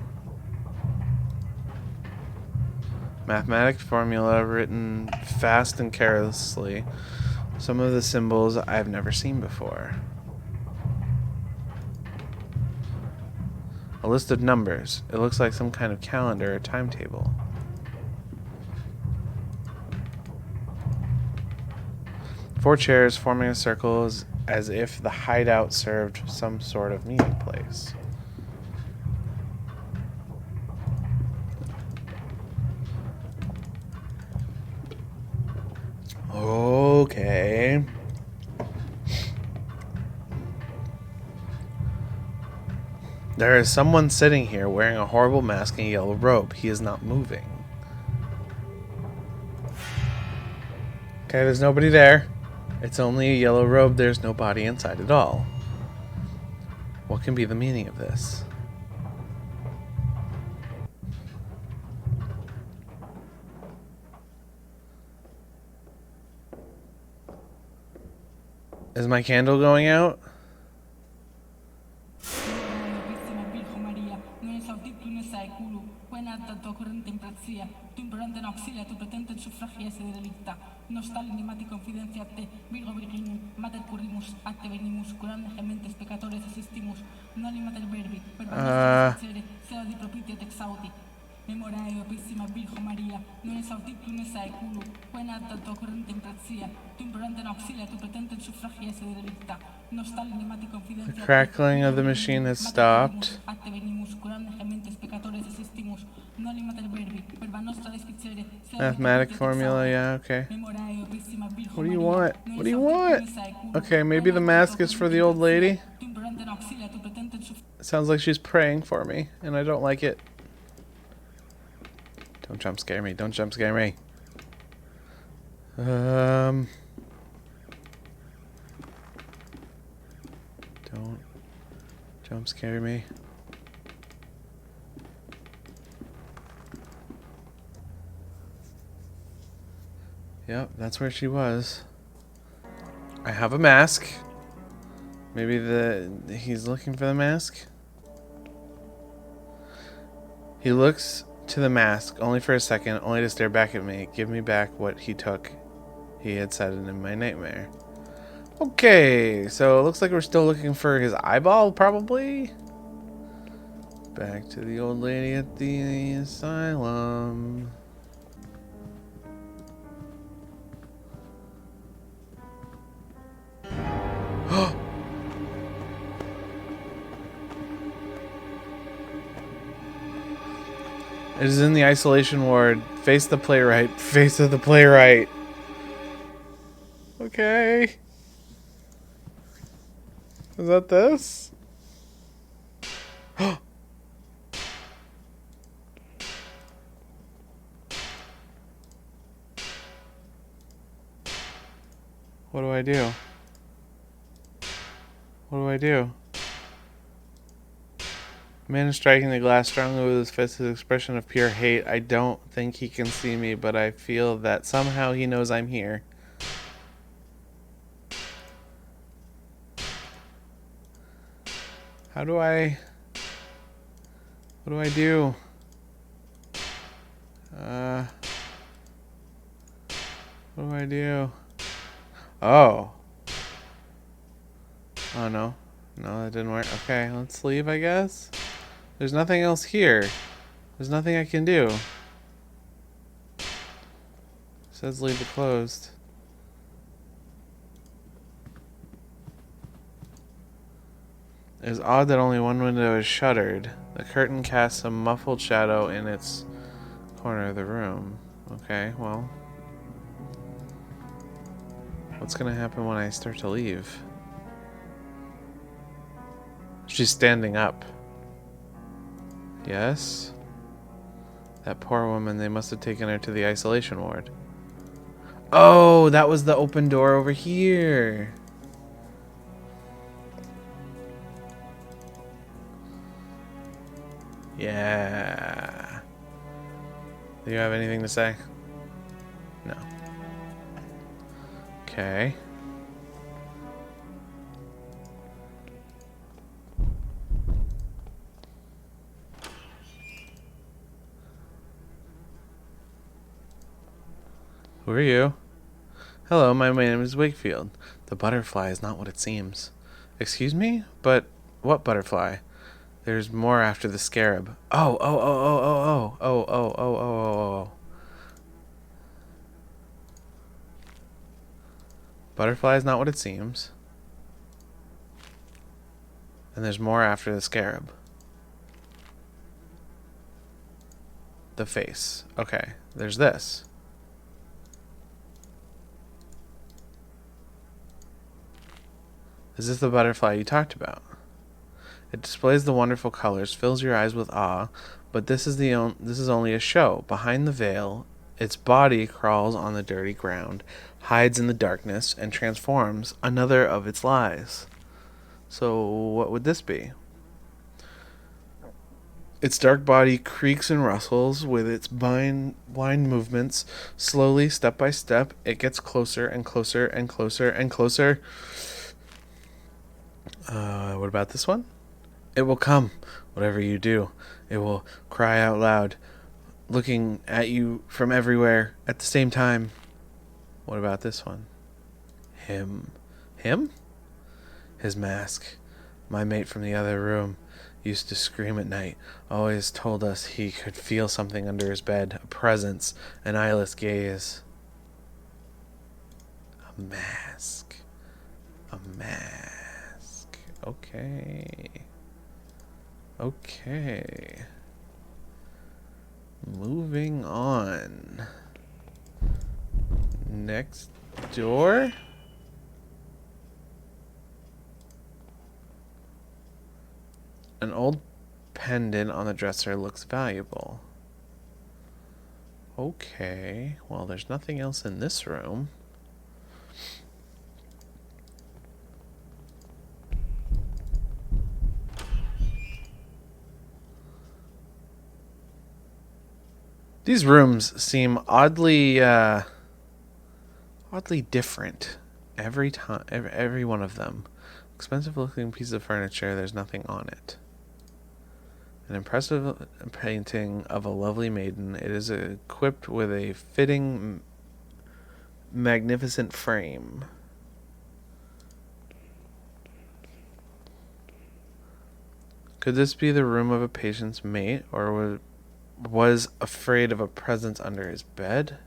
Mathematics formula written fast and carelessly. Some of the symbols I've never seen before. A list of numbers. It looks like some kind of calendar or timetable. Four chairs forming a circle as if the hideout served some sort of meeting place. Okay. There is someone sitting here wearing a horrible mask and a yellow robe. He is not moving. Okay, there's nobody there. It's only a yellow robe. There's no body inside at all. What can be the meaning of this? Is my candle going out? The crackling of the machine has stopped. Mathematic formula, yeah, okay. What do you want? What do you want? Okay, maybe the mask is for the old lady. It sounds like she's praying for me, and I don't like it. Don't jump scare me. Don't jump scare me. Don't scare me. Yep, that's where she was. I have a mask. Maybe he's looking for the mask? He looks to the mask, only for a second, only to stare back at me. Give me back what he took. He had said it in my nightmare. Okay, so it looks like we're still looking for his eyeball, probably? Back to the old lady at the asylum. It is in the isolation ward. Face the playwright. Face of the playwright. Okay. Is that this? What do I do? What do I do? Man is striking the glass strongly with his fist, his expression of pure hate. I don't think he can see me, but I feel that somehow he knows I'm here. How do I... What do I do? What do I do? Oh. Oh, no. No, that didn't work. Okay, let's leave, I guess. There's nothing else here. There's nothing I can do. It says leave it closed. It is odd that only one window is shuttered. The curtain casts a muffled shadow in its corner of the room. Okay, well. What's gonna happen when I start to leave? She's standing up. Yes? That poor woman, they must have taken her to the isolation ward. Oh, that was the open door over here. Yeah. Do you have anything to say? No. Okay. Who are you? Hello, my name is Wakefield. The butterfly is not what it seems. Excuse me? But what butterfly? There's more after the scarab. Oh, oh, oh, oh, oh, oh, oh, oh, oh, oh, oh, oh. Butterfly is not what it seems. And there's more after the scarab. The face. Okay, there's this. Is this the butterfly you talked about? It displays the wonderful colors, fills your eyes with awe, but this is only a show. Behind the veil, its body crawls on the dirty ground, hides in the darkness, and transforms another of its lies. So what would this be? Its dark body creaks and rustles with its blind movements. Slowly, step by step, it gets closer and closer and closer and closer. What about this one? It will come, whatever you do. It will cry out loud, looking at you from everywhere at the same time. What about this one? Him. Him? His mask. My mate from the other room used to scream at night. Always told us he could feel something under his bed. A presence. An eyeless gaze. A mask. A mask. Okay. Okay. Moving on. Next door? An old pendant on the dresser looks valuable. Okay. Well, there's nothing else in this room. These rooms seem oddly different every time. Every one of them. Expensive looking piece of furniture. There's nothing on it. An impressive painting of a lovely maiden. It is equipped with a fitting, magnificent frame. Could this be the room of a patient's mate, or was afraid of a presence under his bed?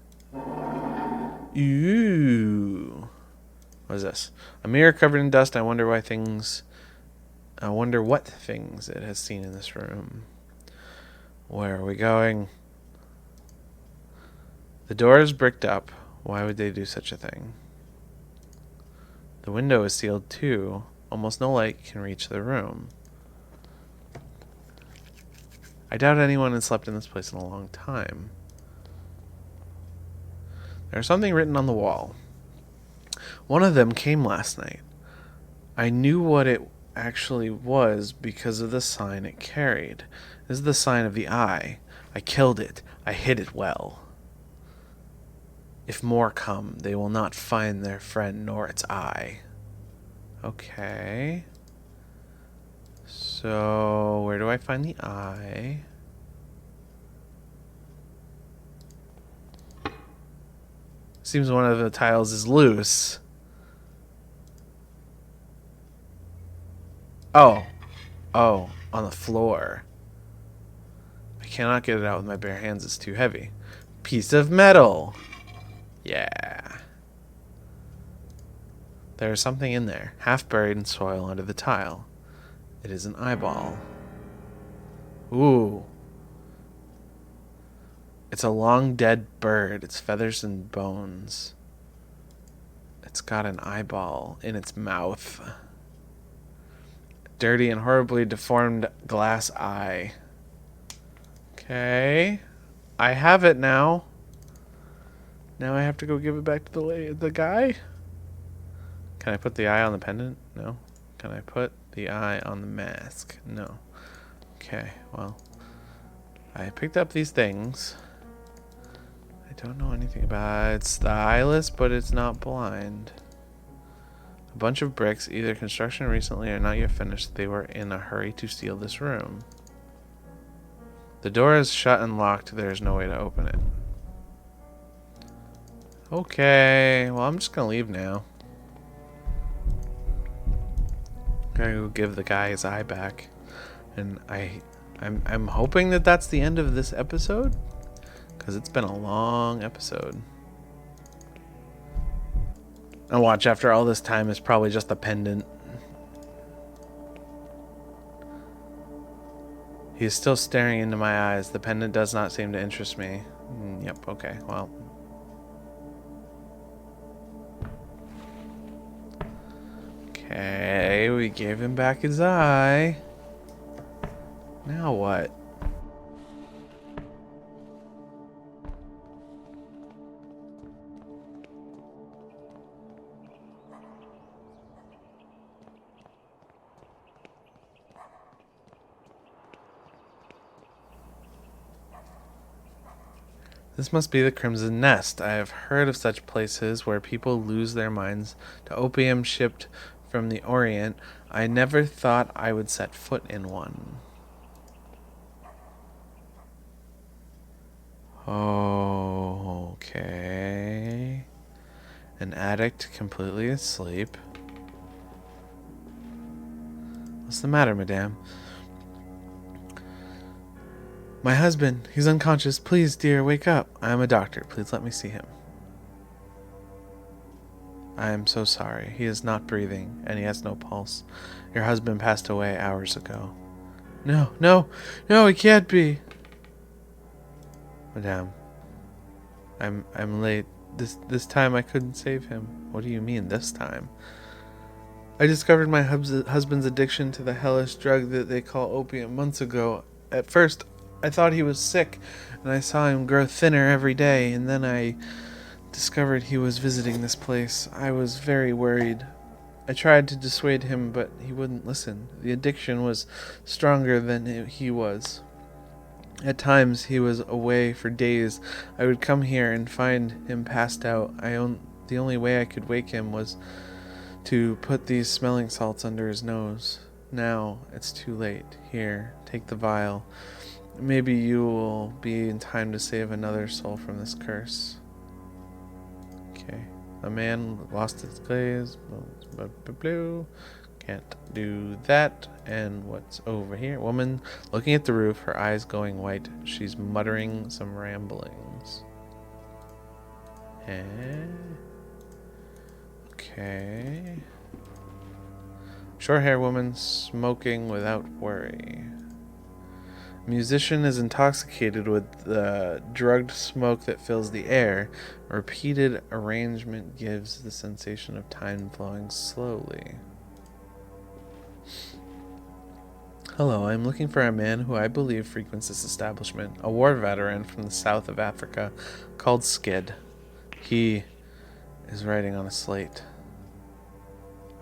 Ooh. What is this? A mirror covered in dust. I wonder what things it has seen in this room. Where are we going? The door is bricked up. Why would they do such a thing? The window is sealed too. Almost no light can reach the room. I doubt anyone has slept in this place in a long time. There's something written on the wall. One of them came last night. I knew what it actually was because of the sign it carried. This is the sign of the eye. I killed it. I hid it well. If more come, they will not find their friend nor its eye. Okay. So, where do I find the eye? Seems one of the tiles is loose. Oh. Oh, on the floor. I cannot get it out with my bare hands. It's too heavy. Piece of metal. Yeah. There is something in there, half buried in soil under the tile. It is an eyeball. Ooh. It's a long dead bird. Its feathers and bones. It's got an eyeball in its mouth. Dirty and horribly deformed glass eye. Okay. I have it now. Now I have to go give it back to the guy? Can I put the eye on the pendant? No. Can I put the eye on the mask? No. Okay, well. I picked up these things. I don't know anything about it. It's the eyeless, but it's not blind. A bunch of bricks, either construction recently or not yet finished. They were in a hurry to steal this room. The door is shut and locked. There's no way to open it. Okay, well, I'm just gonna leave now. Gotta go give the guy his eye back. And I'm hoping that that's the end of this episode, because it's been a long episode. And watch, after all this time, it's probably just a pendant. He is still staring into my eyes. The pendant does not seem to interest me. Yep, okay, well. Okay, we gave him back his eye. Now what? This must be the Crimson Nest. I have heard of such places where people lose their minds to opium shipped from the Orient. I never thought I would set foot in one. Oh, okay. An addict completely asleep. What's the matter, madame? My husband, he's unconscious. Please, dear, wake up. I am a doctor. Please let me see him. I am so sorry. He is not breathing, and he has no pulse. Your husband passed away hours ago. No, no, no, he can't be. Madame, I'm late. This time I couldn't save him. What do you mean, this time? I discovered my husband's addiction to the hellish drug that they call opium months ago. At first, I thought he was sick, and I saw him grow thinner every day, and then I discovered he was visiting this place. I was very worried. I tried to dissuade him, but he wouldn't listen. The addiction was stronger than he was. At times he was away for days. I would come here and find him passed out. The only way I could wake him was to put these smelling salts under his nose. Now it's too late. Here, take the vial. Maybe you will be in time to save another soul from this curse. Okay. A man lost his glaze. Can't do that. And what's over here? Woman looking at the roof, her eyes going white. She's muttering some ramblings. Okay. Short hair woman smoking without worry. Musician is intoxicated with the drugged smoke that fills the air. Repeated arrangement gives the sensation of time flowing slowly. Hello, I'm looking for a man who I believe frequents this establishment, a war veteran from the south of Africa called Skid. He is writing on a slate.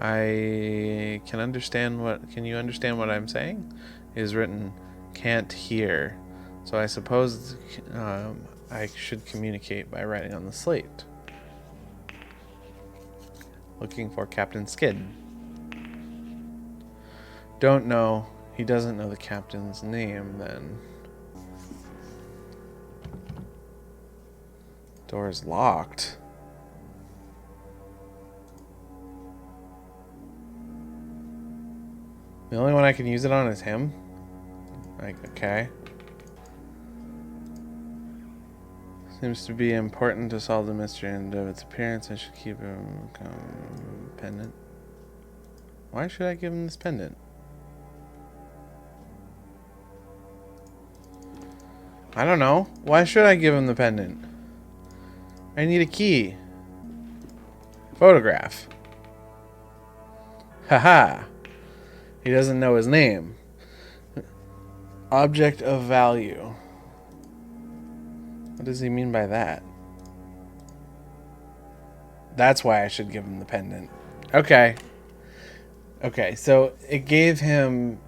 Can you understand what I'm saying? It is written, can't hear. So I suppose I should communicate by writing on the slate. Looking for Captain Skid. Don't know. He doesn't know the captain's name, then. Door is locked. The only one I can use it on is him? Like, okay. Seems to be important to solve the mystery and of its appearance. I should keep him pendant. Why should I give him this pendant? I don't know. Why should I give him the pendant? I need a key. Photograph. Haha. He doesn't know his name. Object of value. What does he mean by that? That's why I should give him the pendant. Okay. Okay, so it gave him...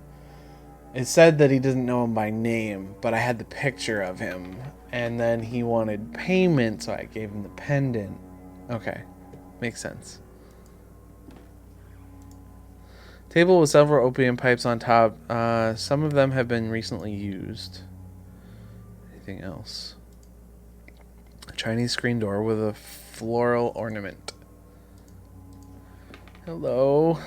It said that he doesn't know him by name, but I had the picture of him. And then he wanted payment, so I gave him the pendant. Okay. Makes sense. Table with several opium pipes on top. Some of them have been recently used. Anything else? A Chinese screen door with a floral ornament. Hello.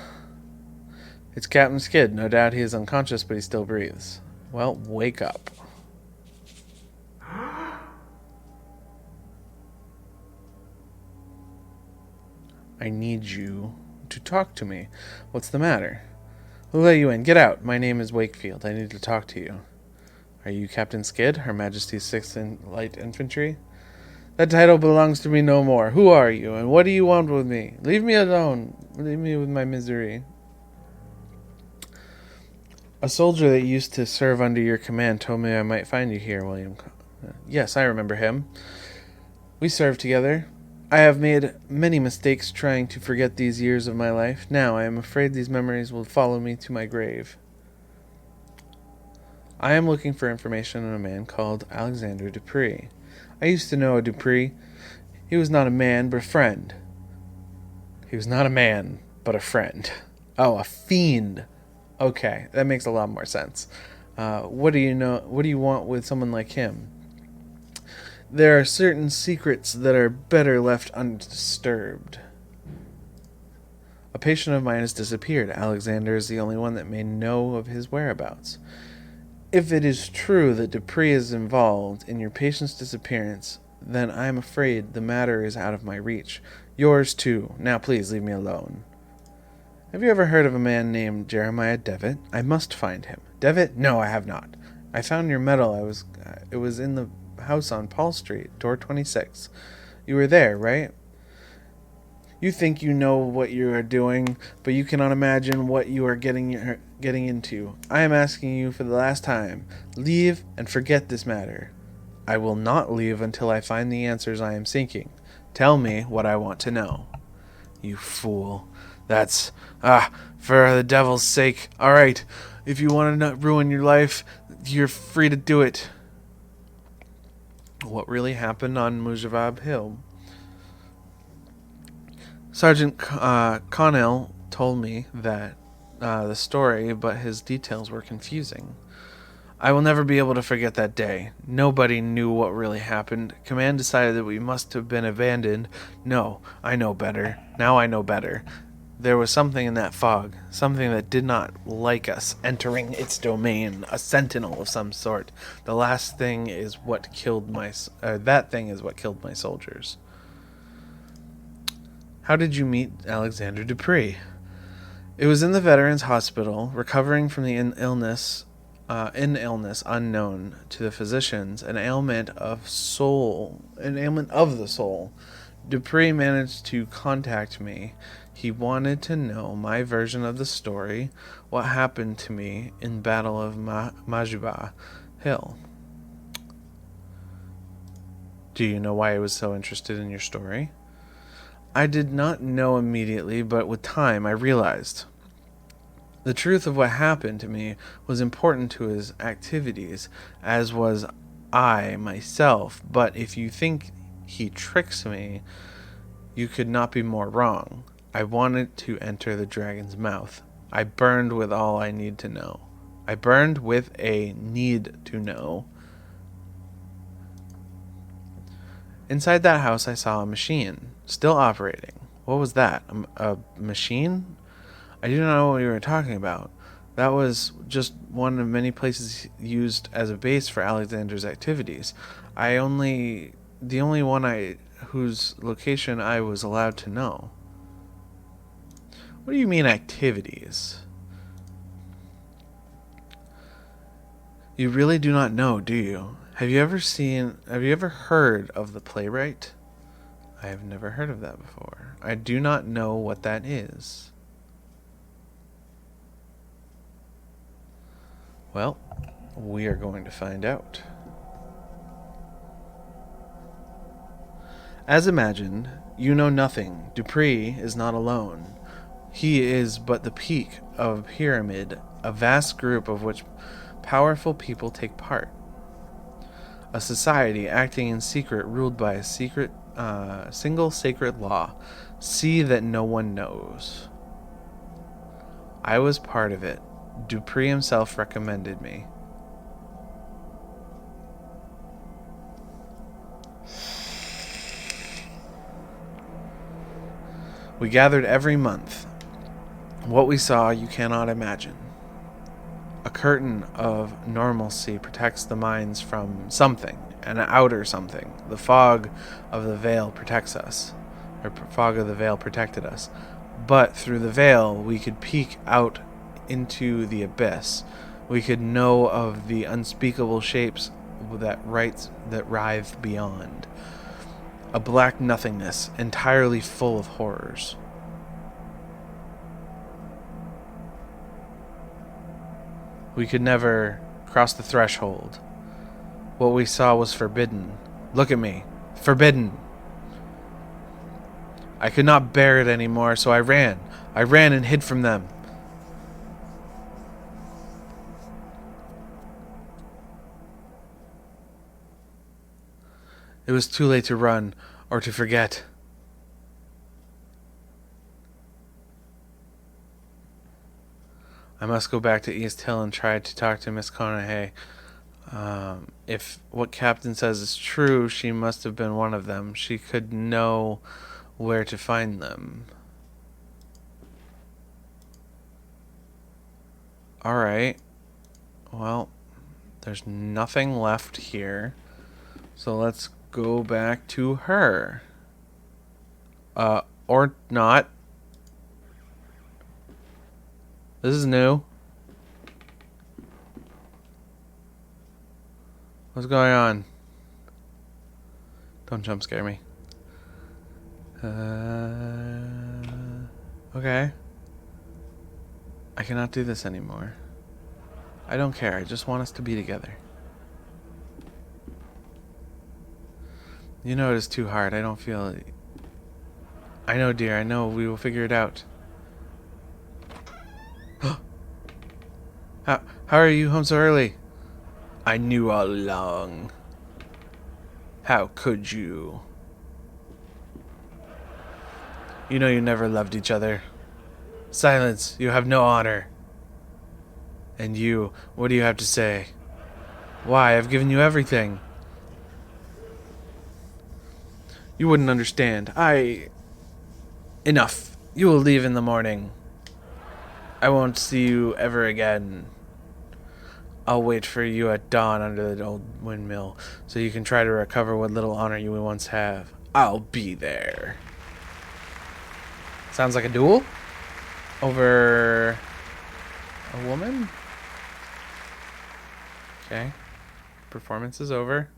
It's Captain Skid. No doubt he is unconscious, but he still breathes. Well, wake up. I need you to talk to me. What's the matter? Who'll let you in? Get out. My name is Wakefield. I need to talk to you. Are you Captain Skid, Her Majesty's 6th Light Infantry? That title belongs to me no more. Who are you, and what do you want with me? Leave me alone. Leave me with my misery. A soldier that used to serve under your command told me I might find you here, William. Yes, I remember him. We served together. I have made many mistakes trying to forget these years of my life. Now I am afraid these memories will follow me to my grave. I am looking for information on a man called Alexander Dupree. I used to know a Dupree. He was not a man, but a friend. He was not a man, but a friend. Oh, a fiend. Okay, that makes a lot more sense. What do you know? What do you want with someone like him? There are certain secrets that are better left undisturbed. A patient of mine has disappeared. Alexander is the only one that may know of his whereabouts. If it is true that Dupree is involved in your patient's disappearance, then I am afraid the matter is out of my reach. Yours too. Now please leave me alone. Have you ever heard of a man named Jeremiah Devitt? I must find him. Devitt? No, I have not. I found your medal. It was in the house on Paul Street, door 26. You were there, right? You think you know what you are doing, but you cannot imagine what you are getting into. I am asking you for the last time. Leave and forget this matter. I will not leave until I find the answers I am seeking. Tell me what I want to know. You fool. That's... for the devil's sake. All right. If you want to not ruin your life, you're free to do it. What really happened on Mujavab Hill? Sergeant Connell told me that the story, but his details were confusing. I will never be able to forget that day. Nobody knew what really happened. Command decided that we must have been abandoned. No, I know better. Now I know better. There was something in that fog, something that did not like us entering its domain, a sentinel of some sort. The last thing is what killed that thing is what killed my soldiers. How did you meet Alexander Dupree? It was in the Veterans Hospital, recovering from the illness unknown to the physicians, an ailment of the soul. Dupree managed to contact me. He wanted to know my version of the story, what happened to me in Battle of Majuba Hill. Do you know why I was so interested in your story? I did not know immediately, but with time I realized. The truth of what happened to me was important to his activities, as was I myself, but if you think he tricks me, you could not be more wrong. I wanted to enter the dragon's mouth. I burned with all I need to know. I burned with a need to know. Inside that house I saw a machine, still operating. What was that? A machine? I do not know what you were talking about. That was just one of many places used as a base for Alexander's activities. The only one whose location I was allowed to know. What do you mean activities? You really do not know, do you? Have you ever heard of the playwright? I have never heard of that before. I do not know what that is. Well, we are going to find out. As imagined, you know nothing. Dupree is not alone. He is but the peak of a pyramid, a vast group of which powerful people take part. A society acting in secret, ruled by a single sacred law. See that no one knows. I was part of it. Dupree himself recommended me. We gathered every month. What we saw you cannot imagine. A curtain of normalcy protects the minds from something, an outer something. The fog of the veil protects us. Or fog of the veil protected us. But through the veil we could peek out into the abyss. We could know of the unspeakable shapes that writhe beyond. A black nothingness entirely full of horrors. We could never cross the threshold. What we saw was forbidden. Look at me. Forbidden. I could not bear it anymore, so I ran. I ran and hid from them. It was too late to run or to forget. I must go back to East Hill and try to talk to Miss Conahey. If what Captain says is true, she must have been one of them. She could know where to find them. Alright. Well, there's nothing left here. So let's go back to her. Or not. This is new. What's going on? Don't jump scare me. Okay. I cannot do this anymore. I don't care. I just want us to be together. You know it is too hard. I don't feel it. I know, dear. I know. We will figure it out. How are you home so early? I knew all along. How could you? You know you never loved each other. Silence, you have no honor. And you, what do you have to say? Why, I've given you everything. You wouldn't understand. Enough. You will leave in the morning. I won't see you ever again. I'll wait for you at dawn under the old windmill, so you can try to recover what little honor you once have. I'll be there. Sounds like a duel? Over a woman? Okay. Performance is over.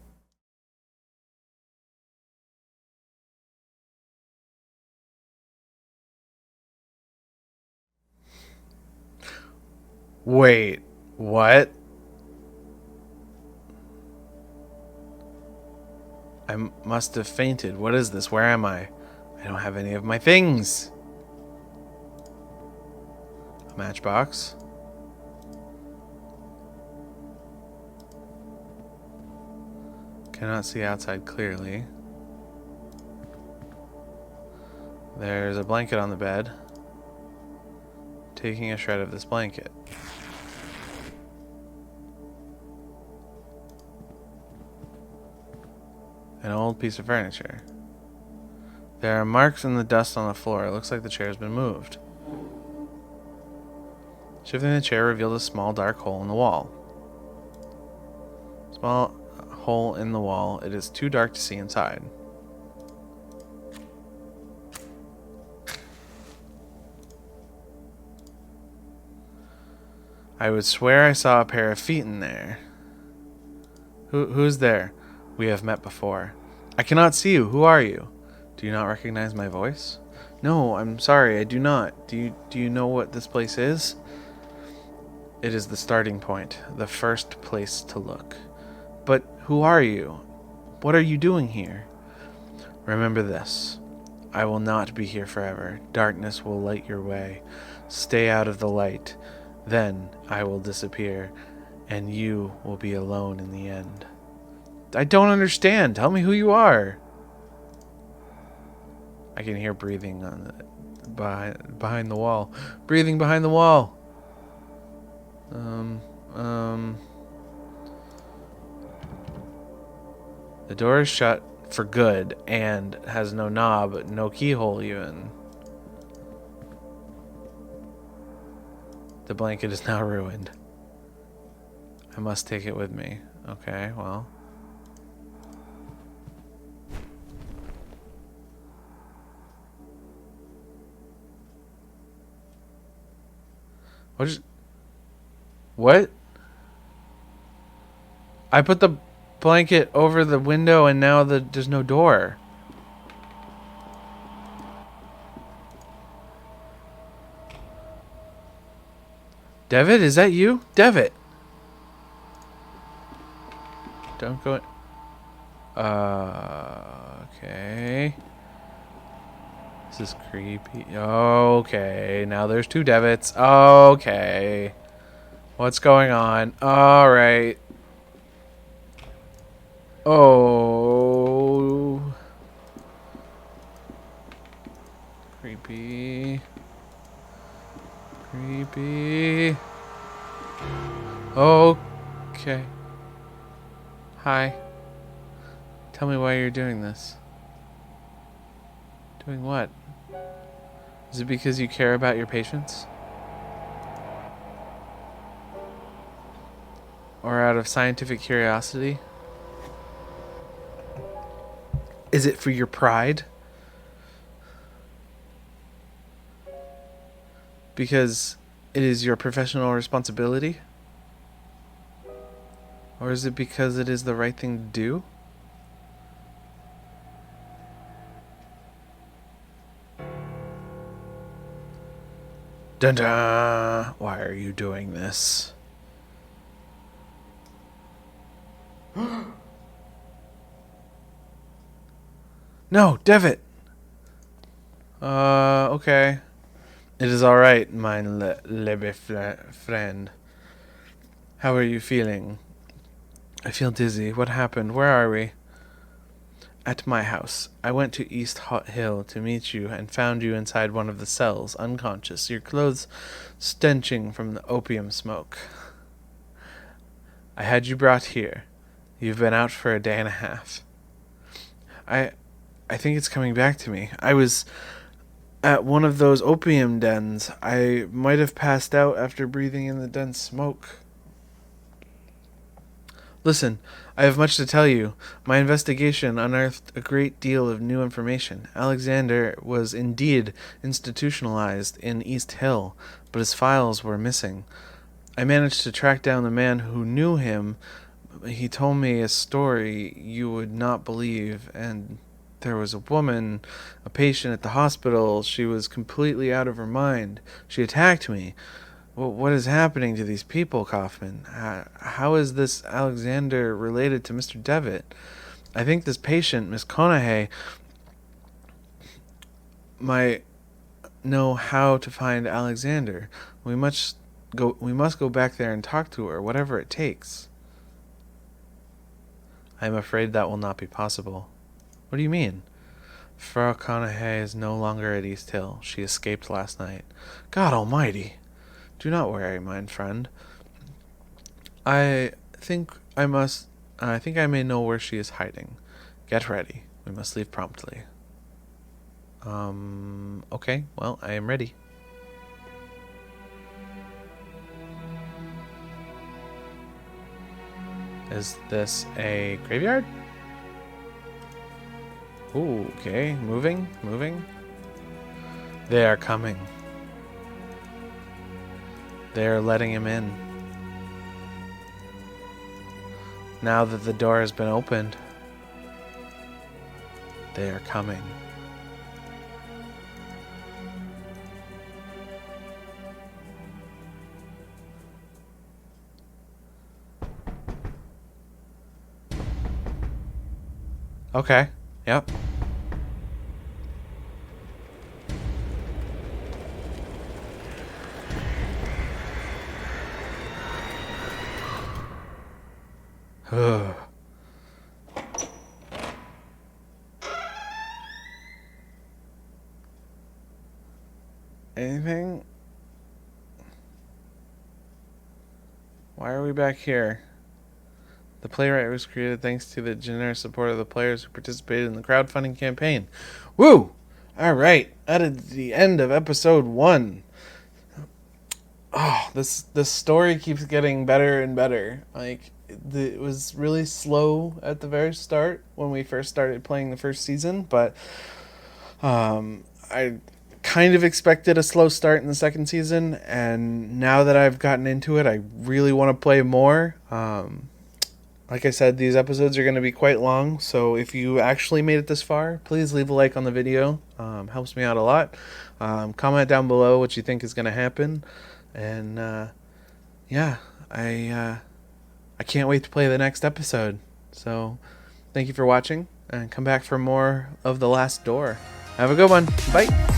Wait, what? I must have fainted. What is this? Where am I? I don't have any of my things. A matchbox. Cannot see outside clearly. There's a blanket on the bed. Taking a shred of this blanket. An old piece of furniture. There are marks in the dust on the floor. It looks like the chair has been moved. Shifting the chair revealed a small dark hole in the wall. Small hole in the wall. It is too dark to see inside. I would swear I saw a pair of feet in there. Who's there? We have met before. I cannot see you. Who are you? Do you not recognize my voice? No, I'm sorry, I do not. Do you know what this place is? It is the starting point, the first place to look. But who are you? What are you doing here? Remember this. I will not be here forever. Darkness will light your way. Stay out of the light. Then I will disappear, and you will be alone in the end. I don't understand. Tell me who you are. I can hear breathing on the behind the wall. Breathing behind the wall. The door is shut for good and has no knob, no keyhole even. The blanket is now ruined. I must take it with me. Okay, well. What? I put the blanket over the window and now there's no door. Devitt, is that you? Devitt. Don't go in. Okay. This is creepy. Okay, now there's two Devitts. Okay. What's going on? Alright. Oh. Creepy. Creepy. Okay. Hi. Tell me why you're doing this. Doing what? Is it because you care about your patients? Or out of scientific curiosity? Is it for your pride? Because it is your professional responsibility? Or is it because it is the right thing to do? Dun dun! Why are you doing this? No, Devitt! Okay. It is alright, my friend. How are you feeling? I feel dizzy. What happened? Where are we? at my house. I went to East Hot Hill to meet you and found you inside one of the cells, unconscious, your clothes stenching from the opium smoke. I had you brought here. You've been out for a day and a half. I I think it's coming back to me. I was at one of those opium dens. I might have passed out after breathing in the dense smoke. Listen, I have much to tell you. My investigation unearthed a great deal of new information. Alexander was indeed institutionalized in East Hill, but his files were missing. I managed to track down the man who knew him. He told me a story you would not believe, and there was a woman, a patient at the hospital. She was completely out of her mind. She attacked me. What is happening to these people, Kaufman? How is this Alexander related to Mr. Devitt? I think this patient, Miss Conahay, might know how to find Alexander. We must go back there and talk to her, whatever it takes. I am afraid that will not be possible. What do you mean? Frau Conahay is no longer at East Hill. She escaped last night. God almighty! Do not worry, my friend. I think I must. I think I may know where she is hiding. Get ready. We must leave promptly. Okay. Well, I am ready. Is this a graveyard? Ooh, okay. Moving. They are coming. They are letting him in. Now that the door has been opened, they are coming. Okay. Yep. Anything? Why are we back here? The playwright was created thanks to the generous support of the players who participated in the crowdfunding campaign. Woo! Alright, that is the end of episode 1. Oh, this story keeps getting better and better. It was really slow at the very start when we first started playing the first season, but I kind of expected a slow start in the second season, and now that I've gotten into it, I really want to play more. Like I said, these episodes are going to be quite long, so if you actually made it this far, please leave a like on the video. Helps me out a lot. Comment down below what you think is going to happen, and yeah, I can't wait to play the next episode. So thank you for watching, and come back for more of The Last Door. Have a good one. Bye.